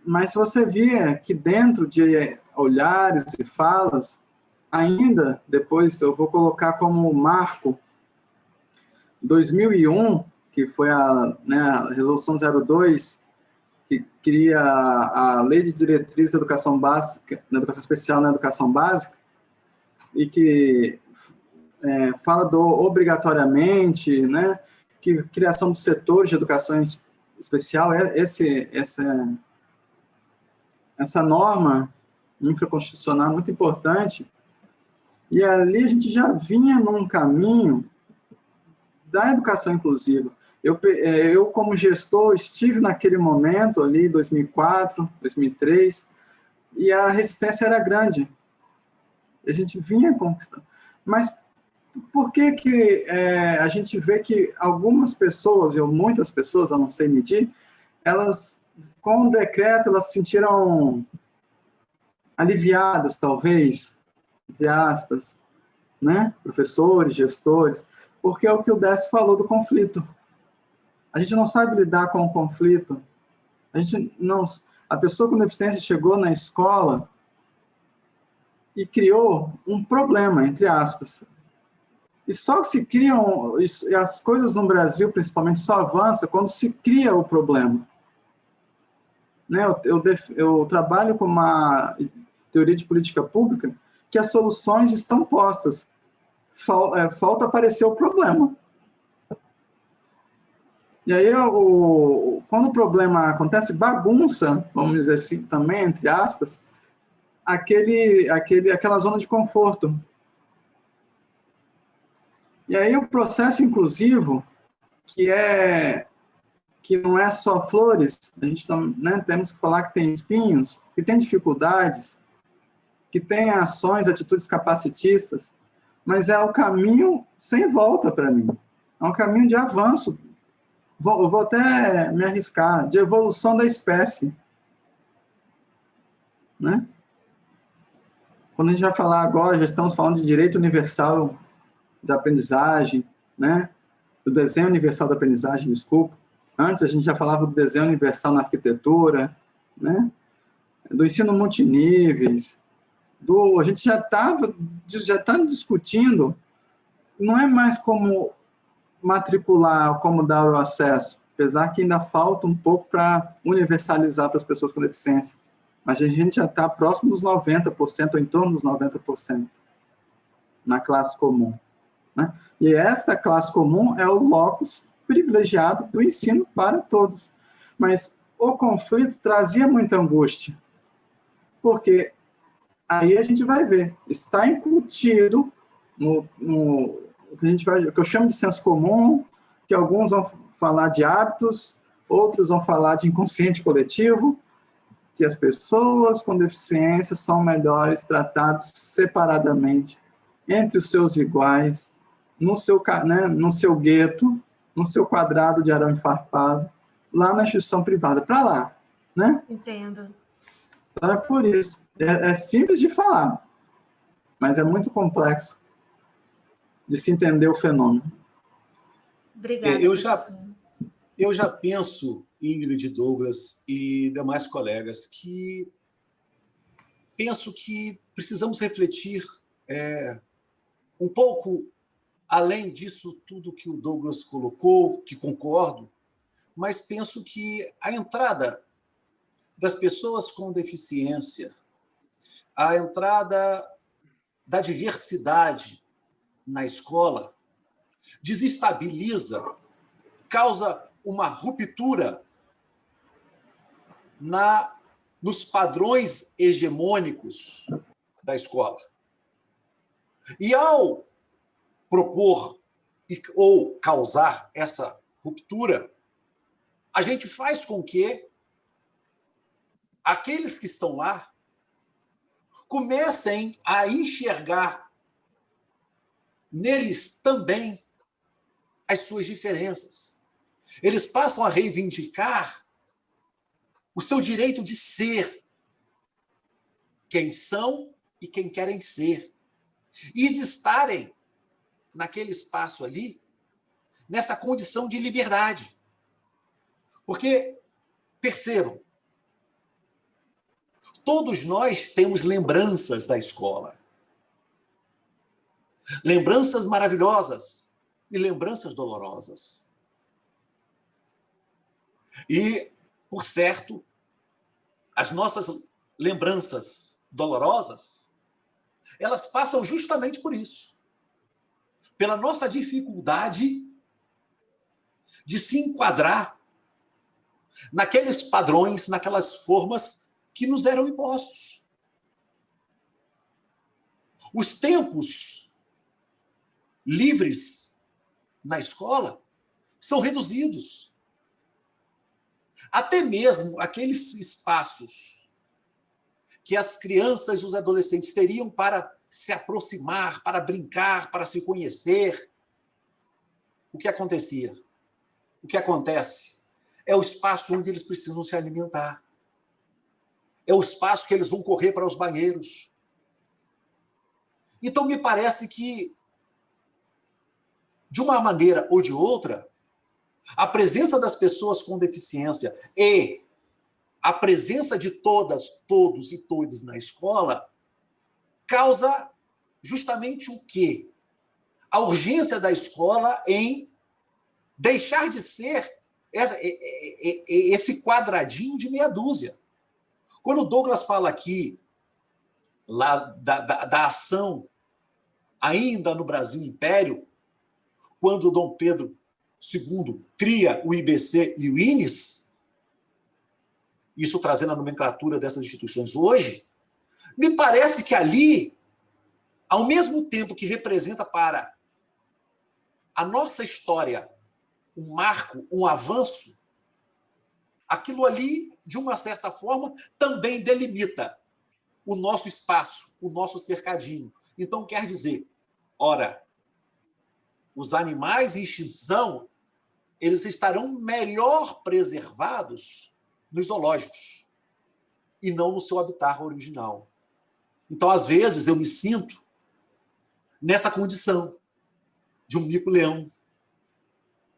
Speaker 2: Mas você via que dentro de olhares e falas, ainda, depois eu vou colocar como marco 2001, que foi a Resolução 02, que cria a Lei de Diretriz da Educação Básica, na Educação Especial na Educação Básica, e que fala do obrigatoriamente, né, que criação dos setores de educação especial, essa norma infraconstitucional muito importante, e ali a gente já vinha num caminho da educação inclusiva. Eu, como gestor, estive naquele momento ali, 2004, 2003, e a resistência era grande. A gente vinha conquistando. Mas por que a gente vê que algumas pessoas, ou muitas pessoas, eu não sei medir, elas, com o decreto, elas se sentiram aliviadas, talvez, entre aspas, né? Professores, gestores, porque é o que o Décio falou do conflito. A gente não sabe lidar com o conflito. A pessoa com deficiência chegou na escola e criou um problema, entre aspas. E só se criam, as coisas no Brasil, principalmente, só avançam quando se cria o problema. né, eu trabalho com uma teoria de política pública que as soluções estão postas. Falta aparecer o problema. E aí, quando o problema acontece, bagunça, vamos dizer assim, também, entre aspas, aquela zona de conforto. E aí o processo inclusivo, que não é só flores, a gente né, temos que falar que tem espinhos, que tem dificuldades, que tem ações, atitudes capacitistas, mas é o caminho sem volta para mim. É um caminho de avanço. Eu vou até me arriscar, de evolução da espécie. Né? Quando a gente vai falar agora, já estamos falando de direito universal da aprendizagem, né? Do desenho universal da aprendizagem, desculpa. Antes a gente já falava do desenho universal na arquitetura, né? Do ensino multiníveis, a gente já está discutindo, não é mais como matricular, como dar o acesso, apesar que ainda falta um pouco para universalizar para as pessoas com deficiência, mas a gente já está próximo dos 90%, ou em torno dos 90%, na classe comum. Né? E esta classe comum é o locus privilegiado do ensino para todos. Mas o conflito trazia muita angústia, porque aí a gente vai ver, está incutido no que eu chamo de senso comum, que alguns vão falar de hábitos, outros vão falar de inconsciente coletivo, que as pessoas com deficiência são melhores tratados separadamente, entre os seus iguais, no seu gueto, no seu quadrado de arame farpado, lá na instituição privada, para lá, né?
Speaker 1: Entendo.
Speaker 2: Então é por isso. É simples de falar, mas é muito complexo de se entender o fenômeno.
Speaker 1: Obrigada,
Speaker 3: eu já penso, Ingrid, Douglas e demais colegas, que penso que precisamos refletir um pouco além disso tudo que o Douglas colocou, que concordo, mas penso que a entrada das pessoas com deficiência, a entrada da diversidade na escola, desestabiliza, causa uma ruptura nos padrões hegemônicos da escola. E ao propor ou causar essa ruptura, a gente faz com que aqueles que estão lá comecem a enxergar neles também as suas diferenças. Eles passam a reivindicar o seu direito de ser quem são e quem querem ser. E de estarem naquele espaço ali, nessa condição de liberdade. Porque, percebam, todos nós temos lembranças da escola. Lembranças maravilhosas e lembranças dolorosas. E, por certo, as nossas lembranças dolorosas, elas passam justamente por isso. Pela nossa dificuldade de se enquadrar naqueles padrões, naquelas formas que nos eram impostos. Os tempos livres na escola são reduzidos. Até mesmo aqueles espaços que as crianças e os adolescentes teriam para se aproximar, para brincar, para se conhecer. O que acontecia? O que acontece? É o espaço onde eles precisam se alimentar. É o espaço que eles vão correr para os banheiros. Então, me parece que, de uma maneira ou de outra, a presença das pessoas com deficiência e a presença de todas, todos e todes na escola causa justamente o quê? A urgência da escola em deixar de ser esse quadradinho de meia dúzia. Quando o Douglas fala aqui lá da ação ainda no Brasil Império, quando o Dom Pedro II cria o IBC e o INES, isso trazendo a nomenclatura dessas instituições hoje, me parece que ali, ao mesmo tempo que representa para a nossa história um marco, um avanço, aquilo ali, de uma certa forma, também delimita o nosso espaço, o nosso cercadinho. Então, quer dizer, ora, os animais em extinção, eles estarão melhor preservados nos zoológicos e não no seu habitat original. Então, às vezes, eu me sinto nessa condição de um mico-leão,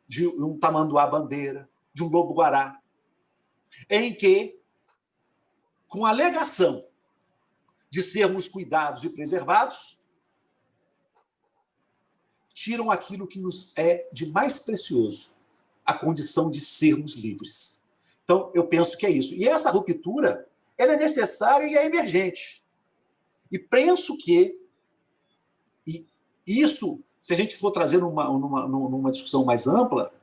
Speaker 3: de um tamanduá-bandeira, de um lobo-guará, em que, com a alegação de sermos cuidados e preservados, tiram aquilo que nos é de mais precioso, a condição de sermos livres. Então, eu penso que é isso. E essa ruptura, ela é necessária e é emergente. E penso que isso, se a gente for trazer numa discussão mais ampla,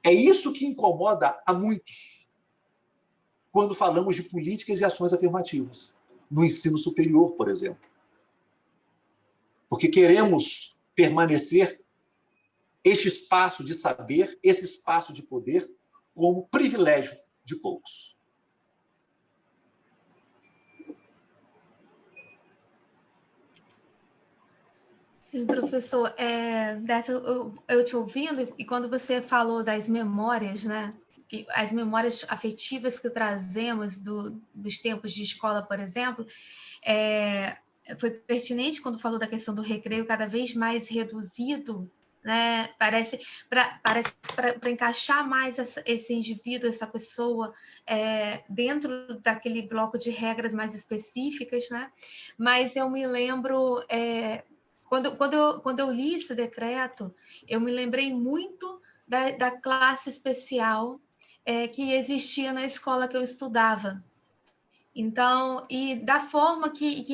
Speaker 3: é isso que incomoda a muitos quando falamos de políticas e ações afirmativas, no ensino superior, por exemplo. Porque queremos permanecer este espaço de saber, esse espaço de poder, como privilégio de poucos.
Speaker 1: Sim, professor, eu te ouvindo, e quando você falou das memórias, né? As memórias afetivas que trazemos dos tempos de escola, por exemplo, foi pertinente quando falou da questão do recreio cada vez mais reduzido, né? Parece para encaixar mais esse indivíduo, essa pessoa, dentro daquele bloco de regras mais específicas, né? Mas eu me lembro... Quando eu li esse decreto, eu me lembrei muito da classe especial que existia na escola que eu estudava. Então, e da forma que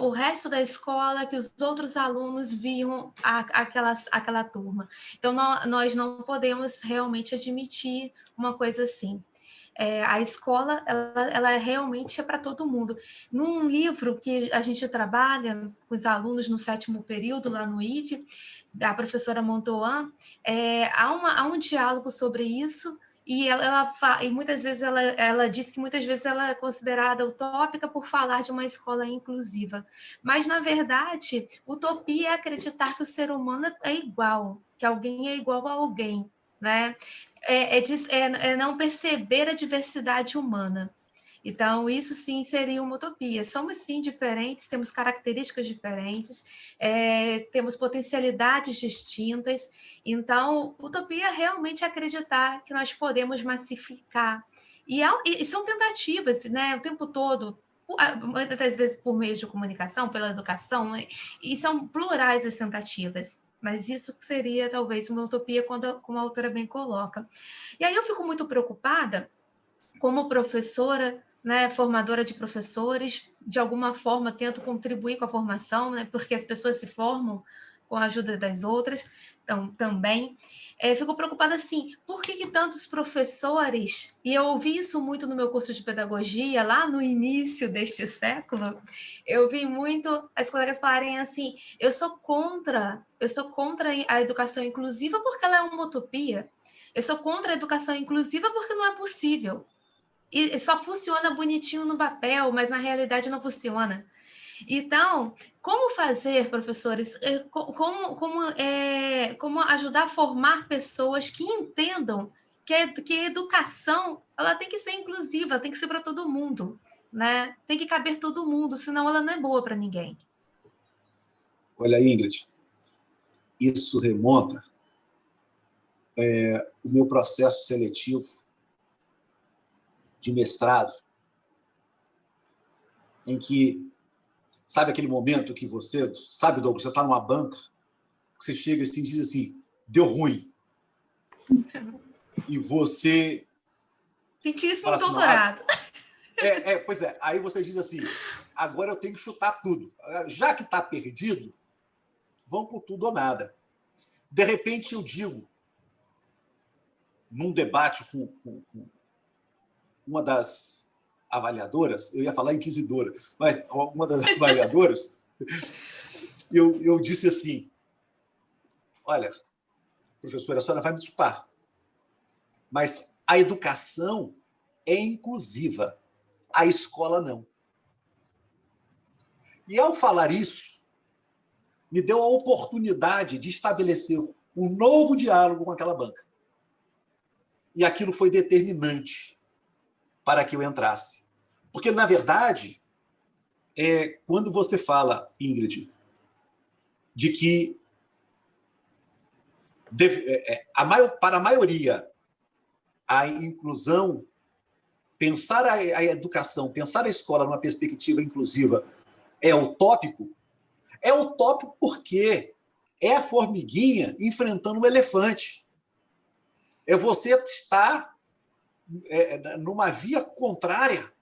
Speaker 1: o resto da escola, que os outros alunos viam aquela turma. Então, nós não podemos realmente admitir uma coisa assim. A escola, ela realmente é para todo mundo. Num livro que a gente trabalha com os alunos no 7º período, lá no IFE, da professora Montoan, há um diálogo sobre isso, e e muitas vezes ela diz que muitas vezes ela é considerada utópica por falar de uma escola inclusiva. Mas, na verdade, utopia é acreditar que o ser humano é igual, que alguém é igual a alguém, né? É não perceber a diversidade humana. Então, isso sim seria uma utopia. Somos sim diferentes, temos características diferentes, temos potencialidades distintas. Então, utopia realmente é acreditar que nós podemos massificar. E são tentativas, né, o tempo todo, muitas vezes por meio de comunicação, pela educação, né, e são plurais as tentativas. Mas isso seria, talvez, uma utopia, como a autora bem coloca. E aí eu fico muito preocupada, como professora, né, formadora de professores, de alguma forma tento contribuir com a formação, né, porque as pessoas se formam com a ajuda das outras, então, também. Fico preocupada assim, por que tantos professores, e eu ouvi isso muito no meu curso de pedagogia, lá no início deste século, eu vi muito as colegas falarem assim, eu sou contra a educação inclusiva porque ela é uma utopia, eu sou contra a educação inclusiva porque não é possível, e só funciona bonitinho no papel, mas na realidade não funciona. Então, como fazer, professores, como ajudar a formar pessoas que entendam que a educação ela tem que ser inclusiva, tem que ser para todo mundo, né? Tem que caber todo mundo, senão ela não é boa para ninguém.
Speaker 3: Olha, Ingrid, isso remonta o meu processo seletivo de mestrado, em que, sabe aquele momento que você, sabe, Douglas, você está numa banca, você chega assim e diz assim, deu ruim. e você...
Speaker 1: Senti isso
Speaker 3: fala
Speaker 1: no
Speaker 3: assim,
Speaker 1: doutorado.
Speaker 3: Pois é, aí você diz assim, agora eu tenho que chutar tudo. Já que está perdido, vão por tudo ou nada. De repente eu digo, num debate com uma das avaliadoras, eu ia falar inquisidora, mas uma das avaliadoras, eu disse assim, olha, professora, a senhora vai me desculpar, mas a educação é inclusiva, a escola não. E ao falar isso, me deu a oportunidade de estabelecer um novo diálogo com aquela banca. E aquilo foi determinante para que eu entrasse. Porque, na verdade, quando você fala, Ingrid, de que para a maioria, a inclusão, pensar a educação, pensar a escola numa perspectiva inclusiva é utópico porque é a formiguinha enfrentando um elefante. É você estar numa via contrária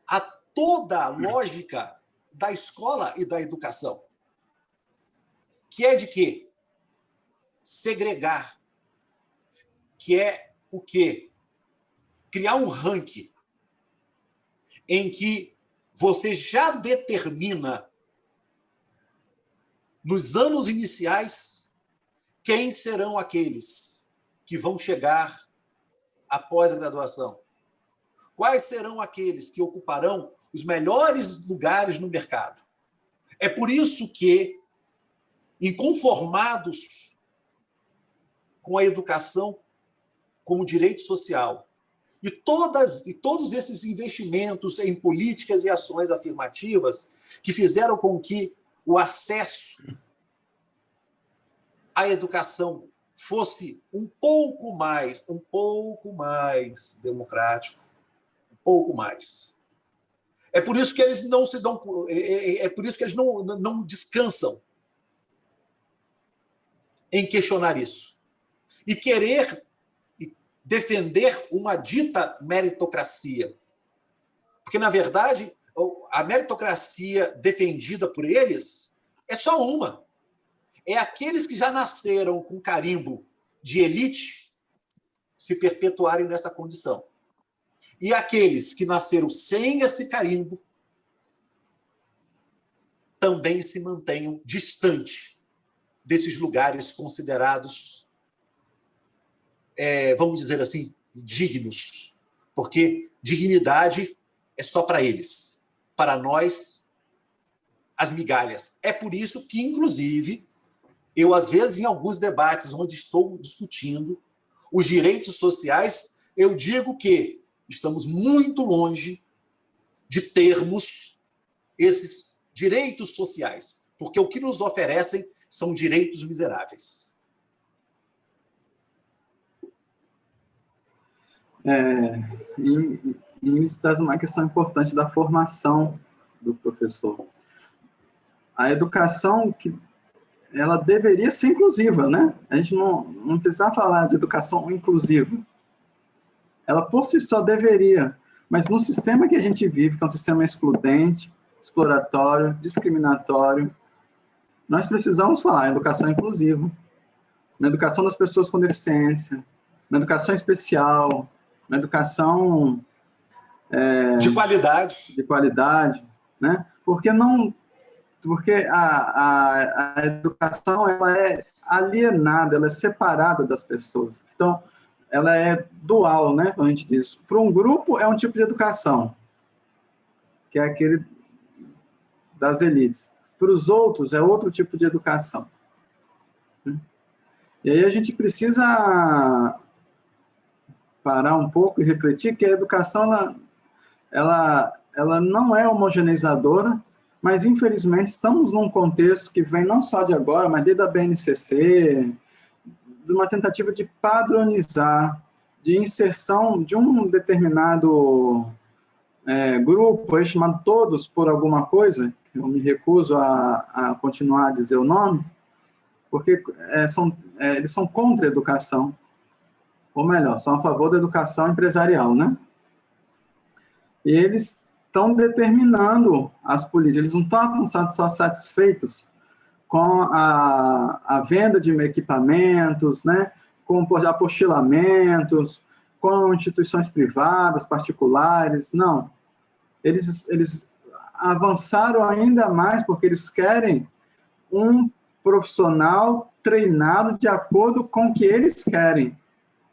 Speaker 3: a toda a lógica da escola e da educação. Que é de quê? Segregar. Que é o quê? Criar um ranking em que você já determina, nos anos iniciais, quem serão aqueles que vão chegar após a graduação. Quais serão aqueles que ocuparão os melhores lugares no mercado. É por isso que, inconformados com a educação como direito social, e todos esses investimentos em políticas e ações afirmativas que fizeram com que o acesso à educação fosse um pouco mais democrático, um pouco mais. É por isso que eles não se dão, é por isso que eles não descansam em questionar isso e querer defender uma dita meritocracia. Porque, na verdade, a meritocracia defendida por eles é só uma. É aqueles que já nasceram com carimbo de elite se perpetuarem nessa condição. E aqueles que nasceram sem esse carimbo também se mantenham distante desses lugares considerados, vamos dizer assim, dignos. Porque dignidade é só para eles. Para nós, as migalhas. É por isso que, inclusive, eu, às vezes, em alguns debates onde estou discutindo os direitos sociais, eu digo que estamos muito longe de termos esses direitos sociais, porque o que nos oferecem são direitos miseráveis.
Speaker 2: E isso traz uma questão importante da formação do professor. A educação, ela deveria ser inclusiva, né? A gente não precisa falar de educação inclusiva. Ela, por si só, deveria. Mas no sistema que a gente vive, que é um sistema excludente, exploratório, discriminatório, nós precisamos falar em educação inclusiva, na educação das pessoas com deficiência, na educação especial, na educação
Speaker 3: de
Speaker 2: qualidade, né? Porque a educação, ela é alienada, ela é separada das pessoas. Então, ela é dual, né? Como a gente diz. Para um grupo, é um tipo de educação, que é aquele das elites. Para os outros, é outro tipo de educação. E aí a gente precisa parar um pouco e refletir que a educação, ela não é homogeneizadora, mas, infelizmente, estamos num contexto que vem não só de agora, mas desde a BNCC, de uma tentativa de padronizar, de inserção de um determinado grupo, chamado Todos por alguma coisa, eu me recuso a continuar a dizer o nome, porque eles são contra a educação. ou melhor, são a favor da educação empresarial, né? E eles estão determinando as políticas, eles não estão avançando só satisfeitos com a venda de equipamentos, né? Com apostilamentos, com instituições privadas, particulares, não. Eles avançaram ainda mais porque eles querem um profissional treinado de acordo com o que eles querem.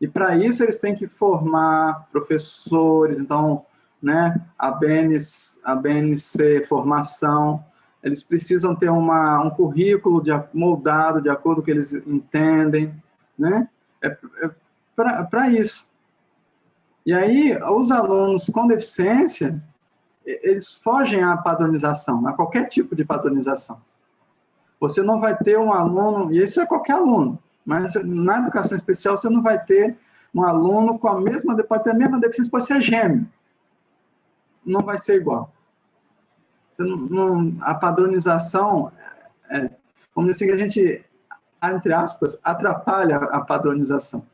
Speaker 2: E para isso eles têm que formar professores, então, né, a BNC Formação, eles precisam ter um currículo moldado de acordo com o que eles entendem, né? Para isso. E aí, os alunos com deficiência, eles fogem à padronização, a qualquer tipo de padronização. Você não vai ter um aluno, e isso é qualquer aluno, mas na educação especial você não vai ter um aluno com pode ter a mesma deficiência, pode ser gêmeo. Não vai ser igual. A padronização, vamos dizer que a gente, entre aspas, atrapalha a padronização.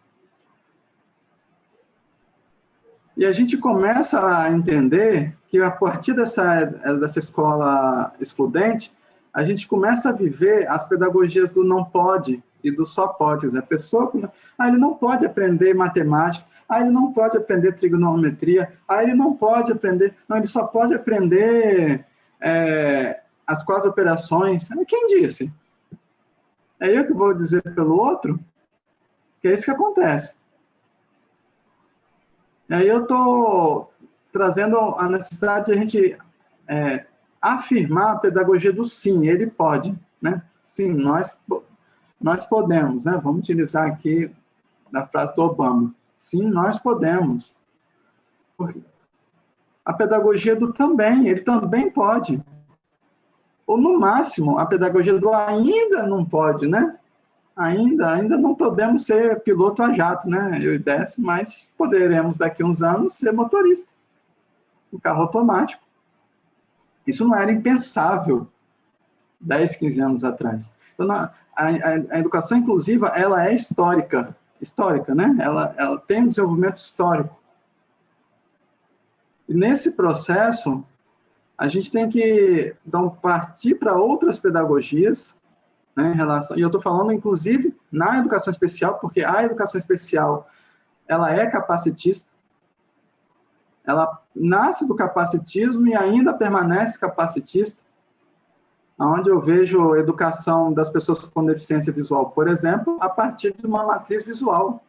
Speaker 2: E a gente começa a entender que a partir dessa escola excludente, a gente começa a viver as pedagogias do não pode e do só pode. A pessoa, ele não pode aprender matemática, ele não pode aprender trigonometria, ele não pode aprender, ele só pode aprender as 4 operações. Quem disse? É eu que vou dizer pelo outro? Que é isso que acontece. E aí eu estou trazendo a necessidade de a gente afirmar a pedagogia do sim, ele pode, né? Sim, nós podemos, né? Vamos utilizar aqui a frase do Obama. Sim, nós podemos. Porque a pedagogia do também, ele também pode. Ou, no máximo, a pedagogia do ainda não pode, né? Ainda não podemos ser piloto a jato, né? Eu e Décio, mas poderemos, daqui a uns anos, ser motorista. Um carro automático. Isso não era impensável 10, 15 anos atrás. Então, a educação inclusiva, ela é histórica, né? Ela tem um desenvolvimento histórico. E nesse processo, a gente tem que partir para outras pedagogias, né, em relação, e eu estou falando, inclusive, na educação especial, porque a educação especial, ela é capacitista, ela nasce do capacitismo e ainda permanece capacitista, onde eu vejo a educação das pessoas com deficiência visual, por exemplo, a partir de uma matriz visual.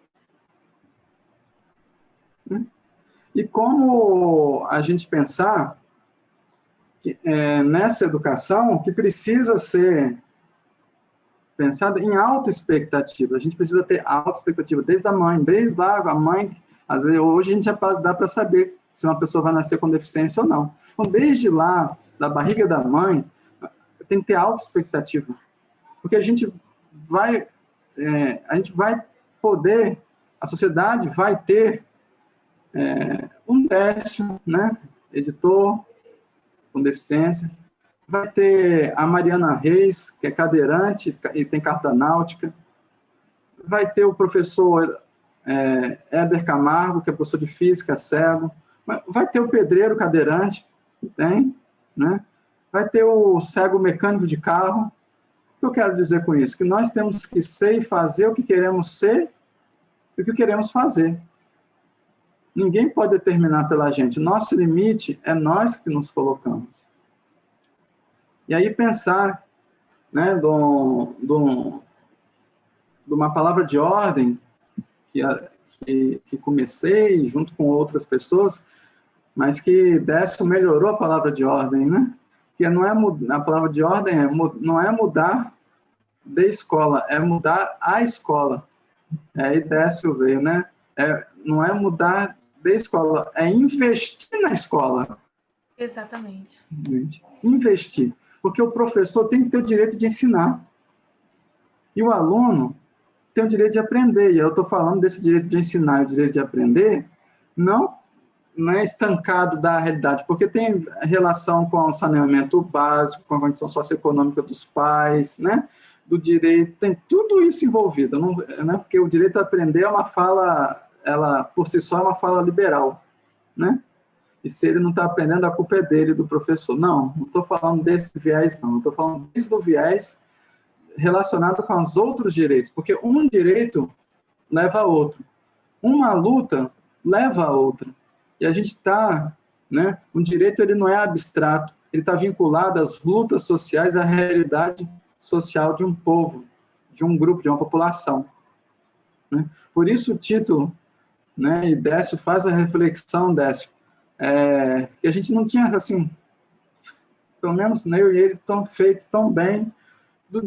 Speaker 2: E como a gente pensar que, nessa educação que precisa ser pensada em alta expectativa, a gente precisa ter alta expectativa desde a mãe, desde lá a mãe, às vezes, hoje a gente já dá para saber se uma pessoa vai nascer com deficiência ou não. Então, desde lá, da barriga da mãe, tem que ter alta expectativa, porque a gente vai poder, a sociedade vai ter um Décio, né, editor com deficiência, vai ter a Mariana Reis, que é cadeirante e tem carta náutica, vai ter o professor Éder Camargo, que é professor de física, cego, vai ter o pedreiro cadeirante, que tem, né? Vai ter o cego mecânico de carro. O que eu quero dizer com isso? Que nós temos que ser e fazer o que queremos ser e o que queremos fazer. Ninguém pode determinar pela gente. Nosso limite é nós que nos colocamos. E aí pensar, né, de uma palavra de ordem que comecei junto com outras pessoas, mas que Décio melhorou a palavra de ordem, né? Que não é a palavra de ordem não é mudar de escola, é mudar a escola. Aí Décio veio, né? Não é mudar de escola, é investir na escola.
Speaker 1: Exatamente.
Speaker 2: Investir. Porque o professor tem que ter o direito de ensinar. E o aluno tem o direito de aprender. E eu estou falando desse direito de ensinar e o direito de aprender, não é estancado da realidade, porque tem relação com o saneamento básico, com a condição socioeconômica dos pais, né? Do direito, tem tudo isso envolvido, não, né? Porque o direito a aprender é uma fala ela por si só, é uma fala liberal, né? E se ele não está aprendendo, a culpa é dele, do professor. Não estou falando desse viés, não. Estou falando desde o viés relacionado com os outros direitos, porque um direito leva a outro. Uma luta leva a outra. E a gente está, né? O direito, ele não é abstrato, ele está vinculado às lutas sociais, à realidade social de um povo, de um grupo, de uma população, né? Por isso o Tito, né, e Décio faz a reflexão, Décio, que a gente não tinha, assim, pelo menos eu e ele, tão feito tão bem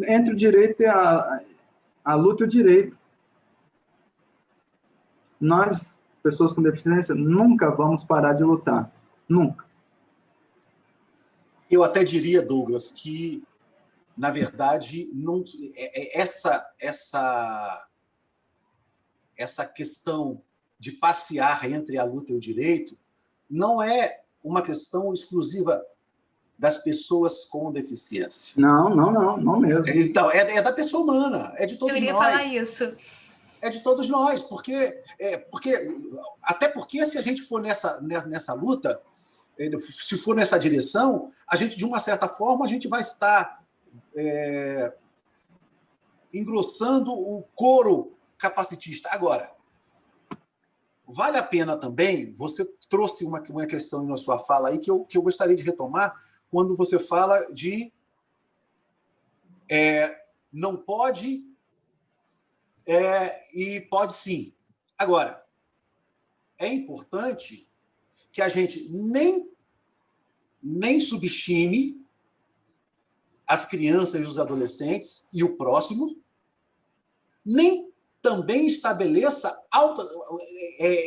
Speaker 2: entre o direito e a luta e o direito. Nós, pessoas com deficiência, nunca vamos parar de lutar. Nunca.
Speaker 3: Eu até diria, Douglas, que, na verdade, não, essa questão de passear entre a luta e o direito não é uma questão exclusiva das pessoas com deficiência.
Speaker 2: Não mesmo.
Speaker 3: Então, é da pessoa humana, é de todos nós.
Speaker 1: Eu iria falar isso.
Speaker 3: É de todos nós, até porque se a gente for nessa luta, se for nessa direção, a gente, de uma certa forma, a gente vai estar engrossando o coro capacitista. Agora, vale a pena também, você trouxe uma questão na sua fala aí que eu gostaria de retomar, quando você fala de não pode e pode sim. Agora, é importante que a gente nem subestime as crianças e os adolescentes e o próximo, nem também estabeleça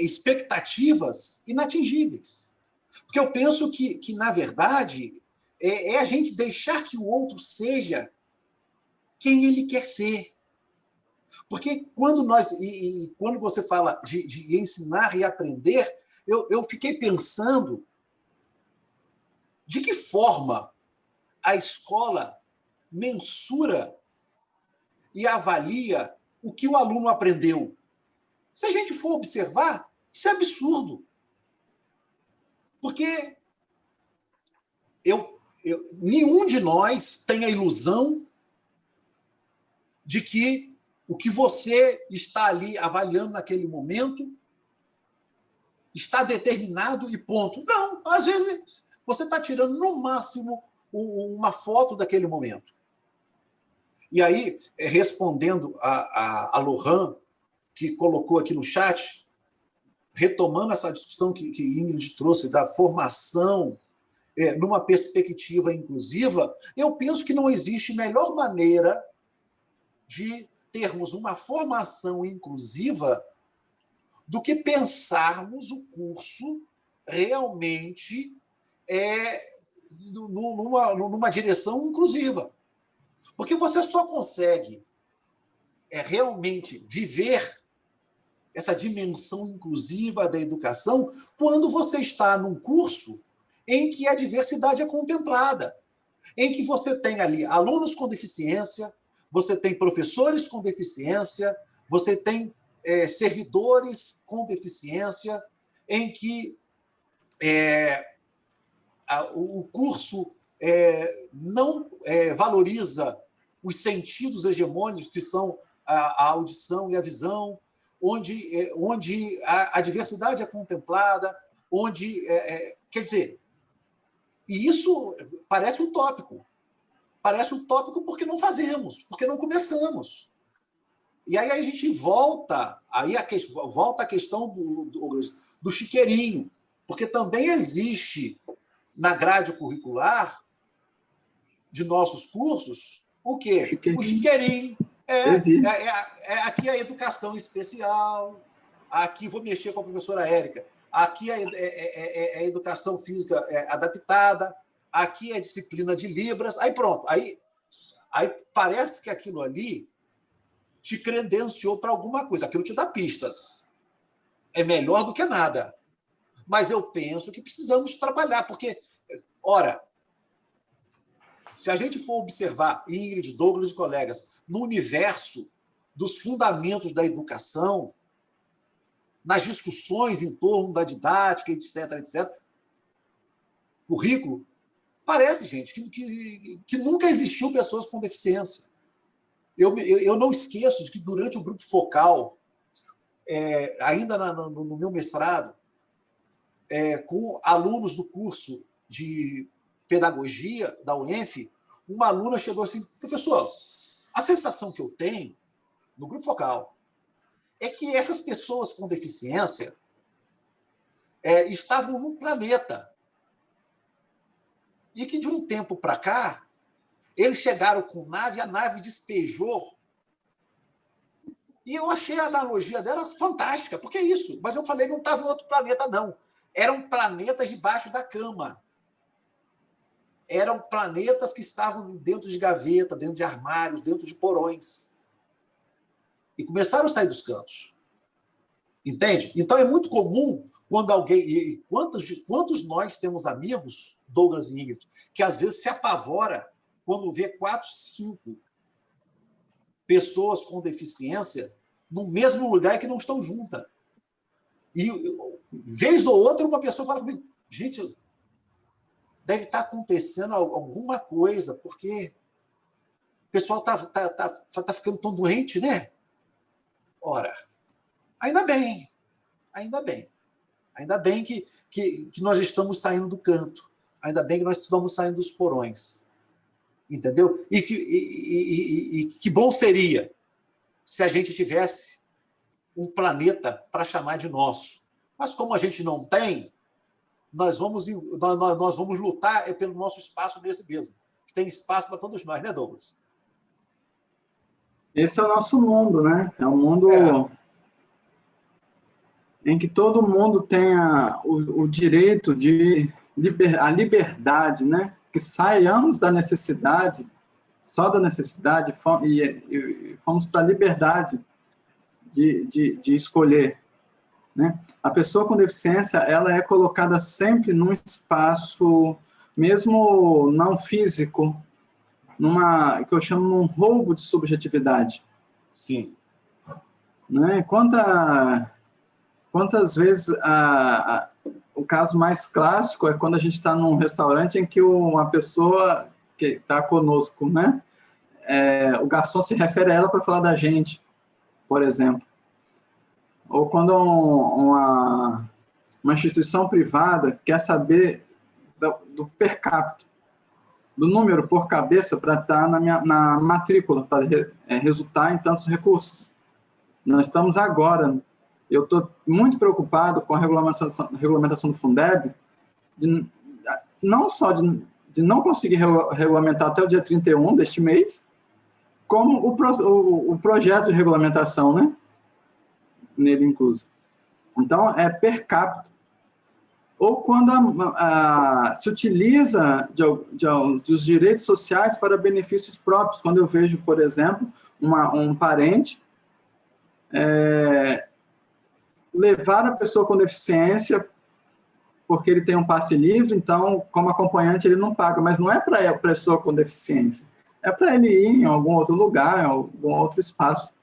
Speaker 3: expectativas inatingíveis. Porque eu penso que na verdade, é a gente deixar que o outro seja quem ele quer ser. Porque quando você fala de ensinar e aprender, eu fiquei pensando de que forma a escola mensura e avalia o que o aluno aprendeu. Se a gente for observar, isso é absurdo. Porque nenhum de nós tem a ilusão de que o que você está ali avaliando naquele momento está determinado e ponto. Não, às vezes você está tirando, no máximo, uma foto daquele momento. E aí, respondendo a Lohan, que colocou aqui no chat, retomando essa discussão que Ingrid trouxe da formação numa perspectiva inclusiva, eu penso que não existe melhor maneira de termos uma formação inclusiva do que pensarmos o curso realmente numa direção inclusiva. Porque você só consegue realmente viver essa dimensão inclusiva da educação quando você está num curso em que a diversidade é contemplada, em que você tem ali alunos com deficiência, você tem professores com deficiência, você tem servidores com deficiência, em que o curso não valoriza os sentidos hegemônicos, que são a audição e a visão, onde a diversidade é contemplada, onde... quer dizer, e isso parece utópico. Parece utópico porque não fazemos, porque não começamos. E aí a gente volta à questão do chiqueirinho, porque também existe na grade curricular de nossos cursos o quê? O chiqueirinho. Aqui a educação especial, aqui vou mexer com a professora Érica, aqui é educação física adaptada, aqui é disciplina de Libras, aí pronto. Aí parece que aquilo ali te credenciou para alguma coisa, aquilo te dá pistas. É melhor do que nada. Mas eu penso que precisamos trabalhar, porque, ora, se a gente for observar, Ingrid, Douglas e colegas, no universo dos fundamentos da educação, nas discussões em torno da didática, etc., etc., currículo, parece, gente, que nunca existiu pessoas com deficiência. Eu não esqueço de que durante o grupo focal, ainda no meu mestrado, com alunos do curso de pedagogia da UENF, uma aluna chegou assim: professor, a sensação que eu tenho no grupo focal é que essas pessoas com deficiência estavam num planeta e que de um tempo para cá eles chegaram com nave, a nave despejou. E eu achei a analogia dela fantástica, porque é isso. Mas eu falei, não estava em outro planeta, não. Eram planetas debaixo da cama. Eram planetas que estavam dentro de gaveta, dentro de armários, dentro de porões. E começaram a sair dos cantos. Entende? Então é muito comum quando alguém... E quantos nós temos amigos, Douglas e Ingrid, que às vezes se apavora quando vê 4, 5 pessoas com deficiência no mesmo lugar que não estão juntas. E, vez ou outra, uma pessoa fala comigo: gente, deve estar acontecendo alguma coisa, porque o pessoal tá ficando tão doente, né? Ora, ainda bem. Ainda bem que nós estamos saindo do canto. Ainda bem que nós estamos saindo dos porões. Entendeu? E que bom seria se a gente tivesse um planeta para chamar de nosso. Mas como a gente não tem, nós vamos lutar pelo nosso espaço nesse mesmo. Que tem espaço para todos nós, né, Douglas?
Speaker 2: Esse é o nosso mundo, né? É um mundo em que todo mundo tenha o direito a liberdade, né? Que saiamos da necessidade, só da necessidade, e fomos para a liberdade de escolher, né? A pessoa com deficiência, ela é colocada sempre num espaço, mesmo não físico, que eu chamo um roubo de subjetividade.
Speaker 3: Sim.
Speaker 2: Né? Quantas vezes o caso mais clássico é quando a gente está num restaurante em que uma pessoa que está conosco, né? O garçom se refere a ela para falar da gente, por exemplo. Ou quando uma instituição privada quer saber do per capita, do número por cabeça para estar na matrícula, para resultar em tantos recursos. Nós estamos agora... Eu estou muito preocupado com a regulamentação do Fundeb, não só de não conseguir regulamentar até o dia 31 deste mês, como o projeto de regulamentação, né? Nele incluso. Então, é per capita. Ou quando se utiliza dos direitos sociais para benefícios próprios. Quando eu vejo, por exemplo, um parente... levar a pessoa com deficiência porque ele tem um passe livre, então, como acompanhante, ele não paga. Mas não é para a pessoa com deficiência. É para ele ir em algum outro lugar, em algum outro espaço.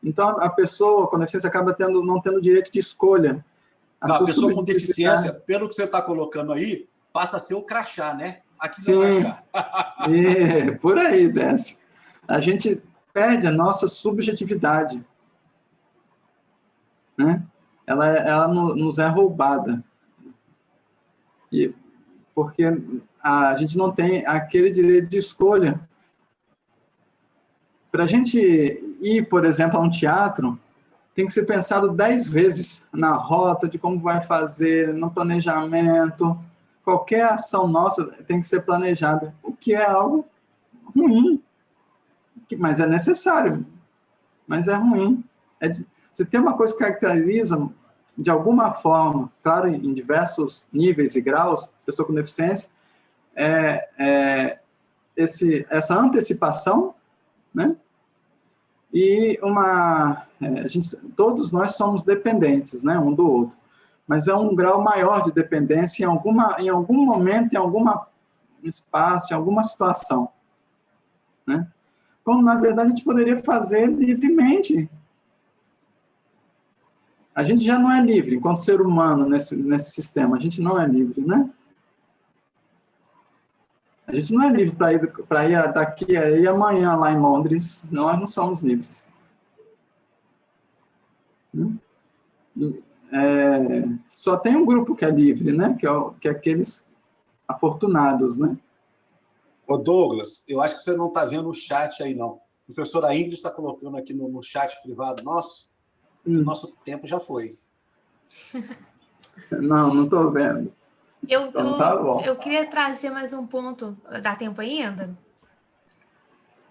Speaker 2: Então, a pessoa com deficiência acaba não tendo direito de escolha.
Speaker 3: A pessoa com deficiência, pelo que você está colocando aí, passa a ser o crachá, né? Aqui não é crachá.
Speaker 2: Por aí, Décio. A gente perde a nossa subjetividade, né? Ela nos é roubada. Porque a gente não tem aquele direito de escolha. Para a gente ir, por exemplo, a um teatro, tem que ser pensado 10 vezes na rota, de como vai fazer, no planejamento. Qualquer ação nossa tem que ser planejada, o que é algo ruim, mas é necessário, mas é ruim. Se tem uma coisa que caracteriza, de alguma forma, claro, em diversos níveis e graus, pessoa com deficiência, essa antecipação, né? E todos nós somos dependentes, né, um do outro, mas é um grau maior de dependência em algum momento, em algum espaço, em alguma situação, né? Como, na verdade, a gente poderia fazer livremente. A gente já não é livre, enquanto ser humano, nesse sistema. A gente não é livre, né? A gente não é livre para ir daqui a ir amanhã lá em Londres. Nós não somos livres. Só tem um grupo que é livre, né? Que é aqueles afortunados, né?
Speaker 3: Ô Douglas, eu acho que você não está vendo o chat aí, não. A professora Ingrid está colocando aqui no chat privado nosso que o nosso tempo já foi.
Speaker 2: Não estou vendo. Então, tá bom.
Speaker 1: Eu queria trazer mais um ponto. Dá tempo ainda?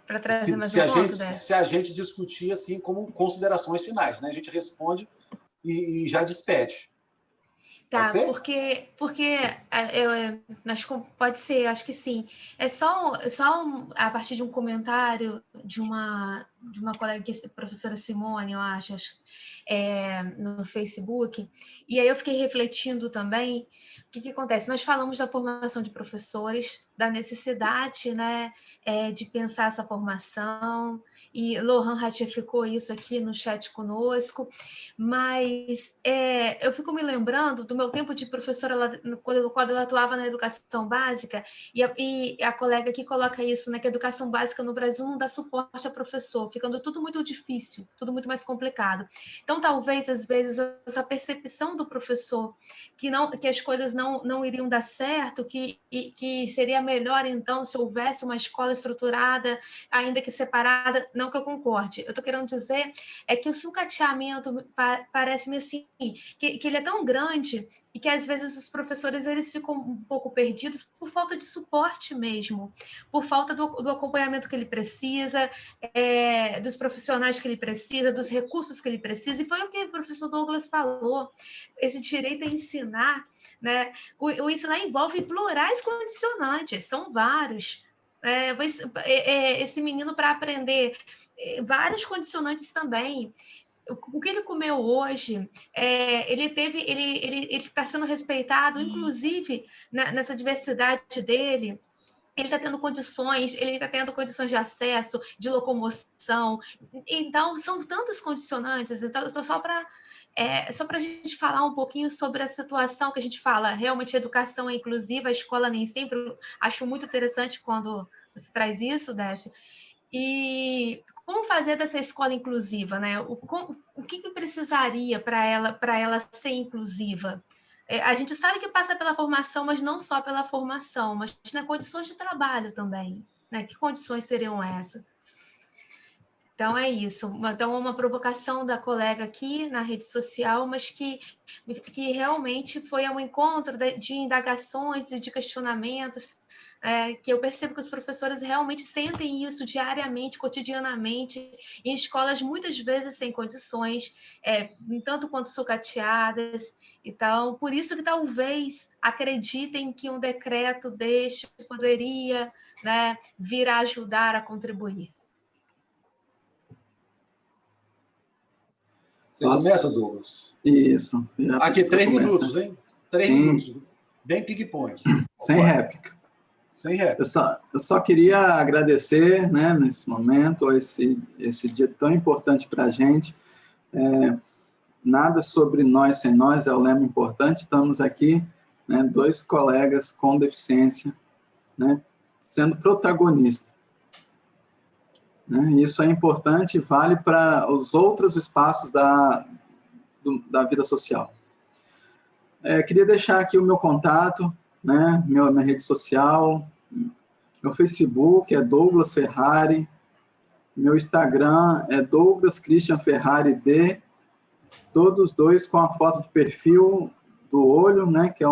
Speaker 1: Para trazer mais um ponto,
Speaker 3: se a gente discutir assim como considerações finais, né? A gente responde e já despede.
Speaker 1: Tá, porque pode ser, acho que sim. É só a partir de um comentário de uma colega, professora Simone, eu acho, no Facebook. E aí eu fiquei refletindo também o que acontece. Nós falamos da formação de professores, da necessidade, né, de pensar essa formação, e Lohan ratificou isso aqui no chat conosco, mas eu fico me lembrando do meu tempo de professora, quando eu atuava na educação básica, e a colega aqui coloca isso, né, que a educação básica no Brasil não dá suporte a professor, ficando tudo muito difícil, tudo muito mais complicado. Então, talvez, às vezes, essa percepção do professor que as coisas não iriam dar certo, que seria melhor, então, se houvesse uma escola estruturada, ainda que separada, não que eu concorde. Eu estou querendo dizer que o sucateamento parece-me assim, que ele é tão grande e que, às vezes, os professores eles ficam um pouco perdidos por falta de suporte mesmo, por falta do acompanhamento que ele precisa, dos profissionais que ele precisa, dos recursos que ele precisa, e foi o que o professor Douglas falou, esse direito a ensinar, né? O ensinar envolve plurais condicionantes, são vários. Esse menino, para aprender vários condicionantes também. O que ele comeu hoje, ele está sendo respeitado, inclusive nessa diversidade dele. Ele está tendo condições de acesso, de locomoção. Então, são tantos condicionantes. Então, só para a gente falar um pouquinho sobre a situação que a gente fala, realmente a educação é inclusiva, a escola nem sempre. Acho muito interessante quando você traz isso, Décio. E como fazer dessa escola inclusiva, né? O que precisaria para ela ser inclusiva? A gente sabe que passa pela formação, mas não só pela formação, mas nas condições de trabalho também, né? Que condições seriam essas? Então, é isso. Então, uma provocação da colega aqui na rede social, mas que realmente foi um encontro de indagações e de questionamentos, que eu percebo que os professores realmente sentem isso diariamente, cotidianamente, em escolas muitas vezes sem condições, tanto quanto sucateadas. Então, por isso que talvez acreditem que um decreto deste poderia, né, vir a ajudar a contribuir.
Speaker 3: Você começa, Douglas?
Speaker 2: Isso.
Speaker 3: Aqui 3 minutos, hein? 3 minutos. Bem ping-pong.
Speaker 2: Sem réplica.
Speaker 3: Sem réplica.
Speaker 2: Eu só queria agradecer, né, nesse momento, esse dia tão importante para a gente. Nada sobre nós sem nós é o lema importante. Estamos aqui, né, 2 colegas com deficiência, né, sendo protagonistas. Né? Isso é importante e vale para os outros espaços da vida social. Queria deixar aqui o meu contato, né, minha rede social, meu Facebook é Douglas Ferrari, meu Instagram é Douglas Christian Ferrari D, todos 2 com a foto de perfil do olho, né, que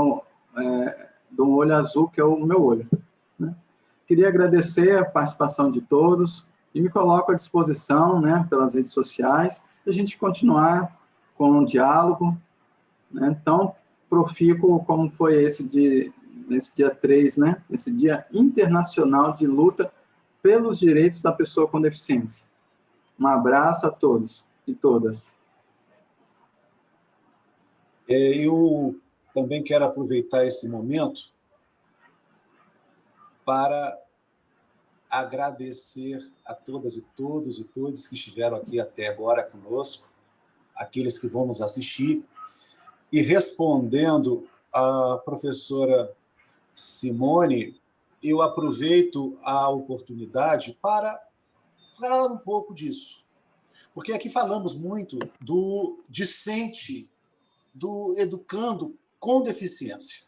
Speaker 2: do olho azul, que é o meu olho. Né? Queria agradecer a participação de todos e me coloco à disposição, né, pelas redes sociais, para a gente continuar com um diálogo, né, tão profícuo como foi nesse dia 3, né, esse Dia Internacional de Luta pelos Direitos da Pessoa com Deficiência. Um abraço a todos e todas.
Speaker 3: Eu também quero aproveitar esse momento para agradecer a todas e todos que estiveram aqui até agora conosco. aqueles que vão nos assistir. E respondendo à professora Simone, eu aproveito a oportunidade para falar um pouco disso. Porque aqui falamos muito do discente, do educando com deficiência.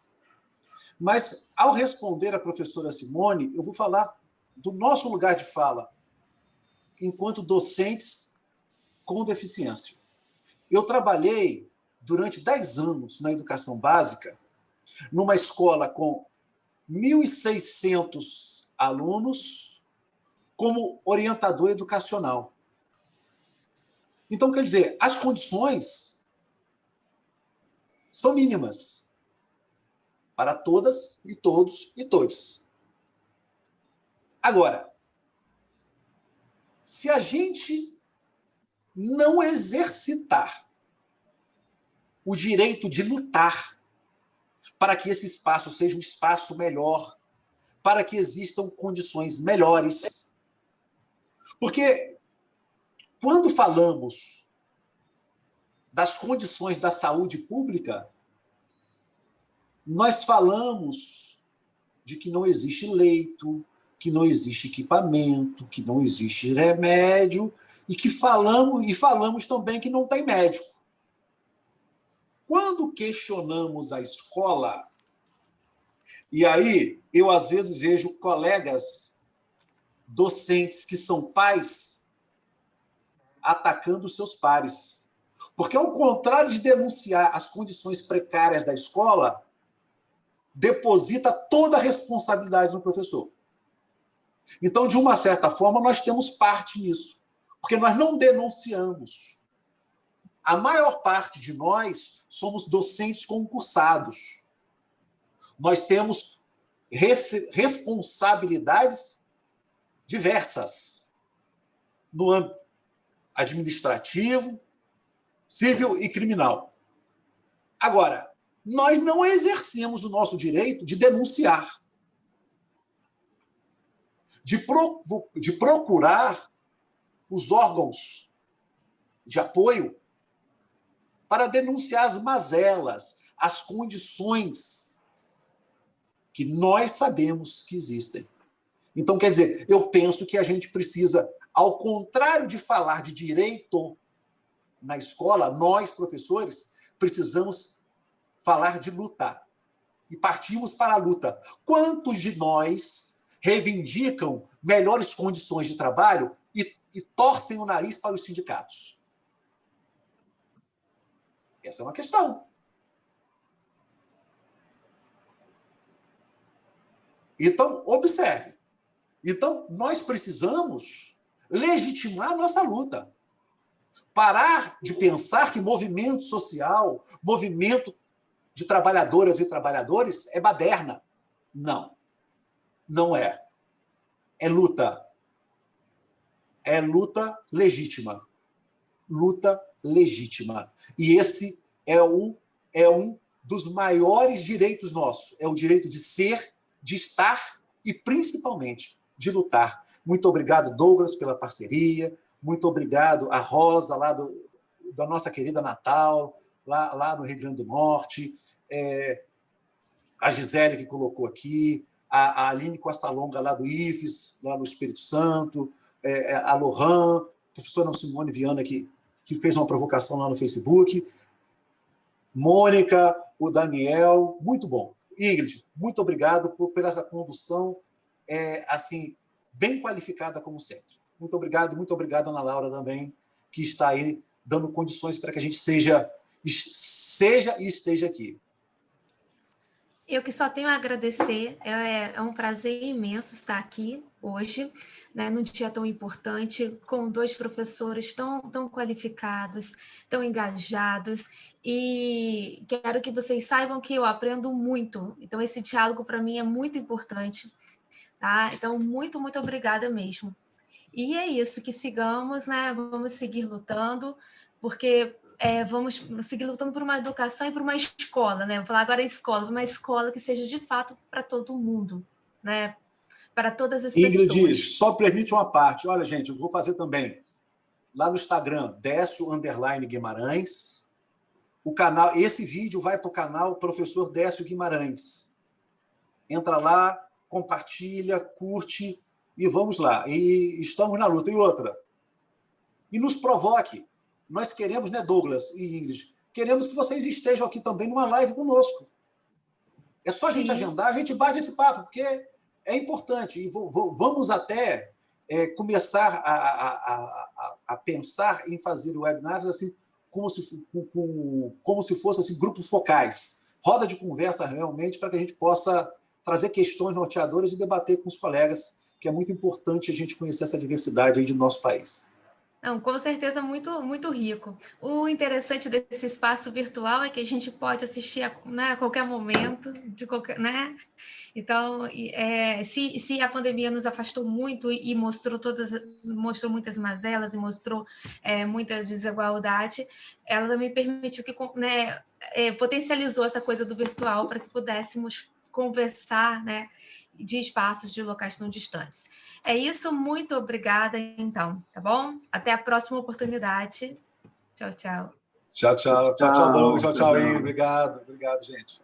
Speaker 3: Mas, ao responder à professora Simone, eu vou falar do nosso lugar de fala, enquanto docentes com deficiência. Eu trabalhei durante 10 anos na educação básica, numa escola com 1.600 alunos, como orientador educacional. Então, quer dizer, as condições são mínimas para todas e todos e todes. Agora, se a gente não exercitar o direito de lutar para que esse espaço seja um espaço melhor, para que existam condições melhores. Porque quando falamos das condições da saúde pública, nós falamos de que não existe leito, que não existe equipamento, que não existe remédio, e falamos também que não tem médico. Quando questionamos a escola, e aí eu às vezes vejo colegas docentes que são pais atacando seus pares. Porque, ao contrário de denunciar as condições precárias da escola, deposita toda a responsabilidade no professor. Então, de uma certa forma, nós temos parte nisso, porque nós não denunciamos. A maior parte de nós somos docentes concursados. Nós temos responsabilidades diversas no âmbito administrativo, civil e criminal. Agora, nós não exercemos o nosso direito de denunciar, de procurar os órgãos de apoio para denunciar as mazelas, as condições que nós sabemos que existem. Então, quer dizer, eu penso que a gente precisa, ao contrário de falar de direito na escola, nós, professores, precisamos falar de luta. E partimos para a luta. Quantos de nós reivindicam melhores condições de trabalho e torcem o nariz para os sindicatos? Essa é uma questão. Então, observe. Então, nós precisamos legitimar a nossa luta. Parar de pensar que movimento social, movimento de trabalhadoras e trabalhadores é baderna. Não. Não é. É luta. É luta legítima. Luta legítima. E esse é um dos maiores direitos nossos. É o direito de ser, de estar e, principalmente, de lutar. Muito obrigado, Douglas, pela parceria. Muito obrigado a Rosa, lá da nossa querida Natal, lá no Rio Grande do Norte. A Gisele, que colocou aqui. A Aline Costa Longa, lá do IFES, lá no Espírito Santo. A Lohan, a professora Simone Viana, que fez uma provocação lá no Facebook. Mônica, o Daniel, muito bom. Ingrid, muito obrigado por essa condução assim, bem qualificada como sempre. Muito obrigado, Ana Laura, também, que está aí dando condições para que a gente seja e esteja aqui.
Speaker 1: Eu que só tenho a agradecer, é um prazer imenso estar aqui hoje, né, num dia tão importante, com 2 professores tão qualificados, tão engajados, e quero que vocês saibam que eu aprendo muito, então esse diálogo para mim é muito importante, tá? Então, muito obrigada mesmo. E é isso, que sigamos, né? Vamos seguir lutando, porque vamos seguir lutando por uma educação e por uma escola, né? Vou falar agora escola, uma escola que seja de fato para todo mundo, né? Para todas as pessoas.
Speaker 3: Ingrid, só permite uma parte. Olha, gente, eu vou fazer também. lá no Instagram, Décio_Guimarães. O canal, esse vídeo vai para o canal Professor Décio Guimarães. Entra lá, compartilha, curte e vamos lá. E estamos na luta. E outra, e nos provoque. Nós queremos, né, Douglas e Ingrid, queremos que vocês estejam aqui também numa live conosco. É só a gente agendar, a gente bate esse papo, porque é importante. E vamos até começar a pensar em fazer webinários assim, como se fossem assim, grupos focais. Roda de conversa realmente, para que a gente possa trazer questões norteadoras e debater com os colegas, que é muito importante a gente conhecer essa diversidade aí do nosso país.
Speaker 1: Não, com certeza muito, muito rico. O interessante desse espaço virtual é que a gente pode assistir a qualquer momento, de qualquer, né? Então, se a pandemia nos afastou muito e mostrou muitas mazelas e mostrou muita desigualdade, ela também permitiu que, né, potencializou essa coisa do virtual para que pudéssemos conversar, né, de espaços de locais tão distantes. É isso, muito obrigada, então, tá bom? Até a próxima oportunidade. Tchau, tchau.
Speaker 3: Tchau, tchau. Tchau, tchau, Douglas. Tchau, tchau, aí. Obrigado, gente.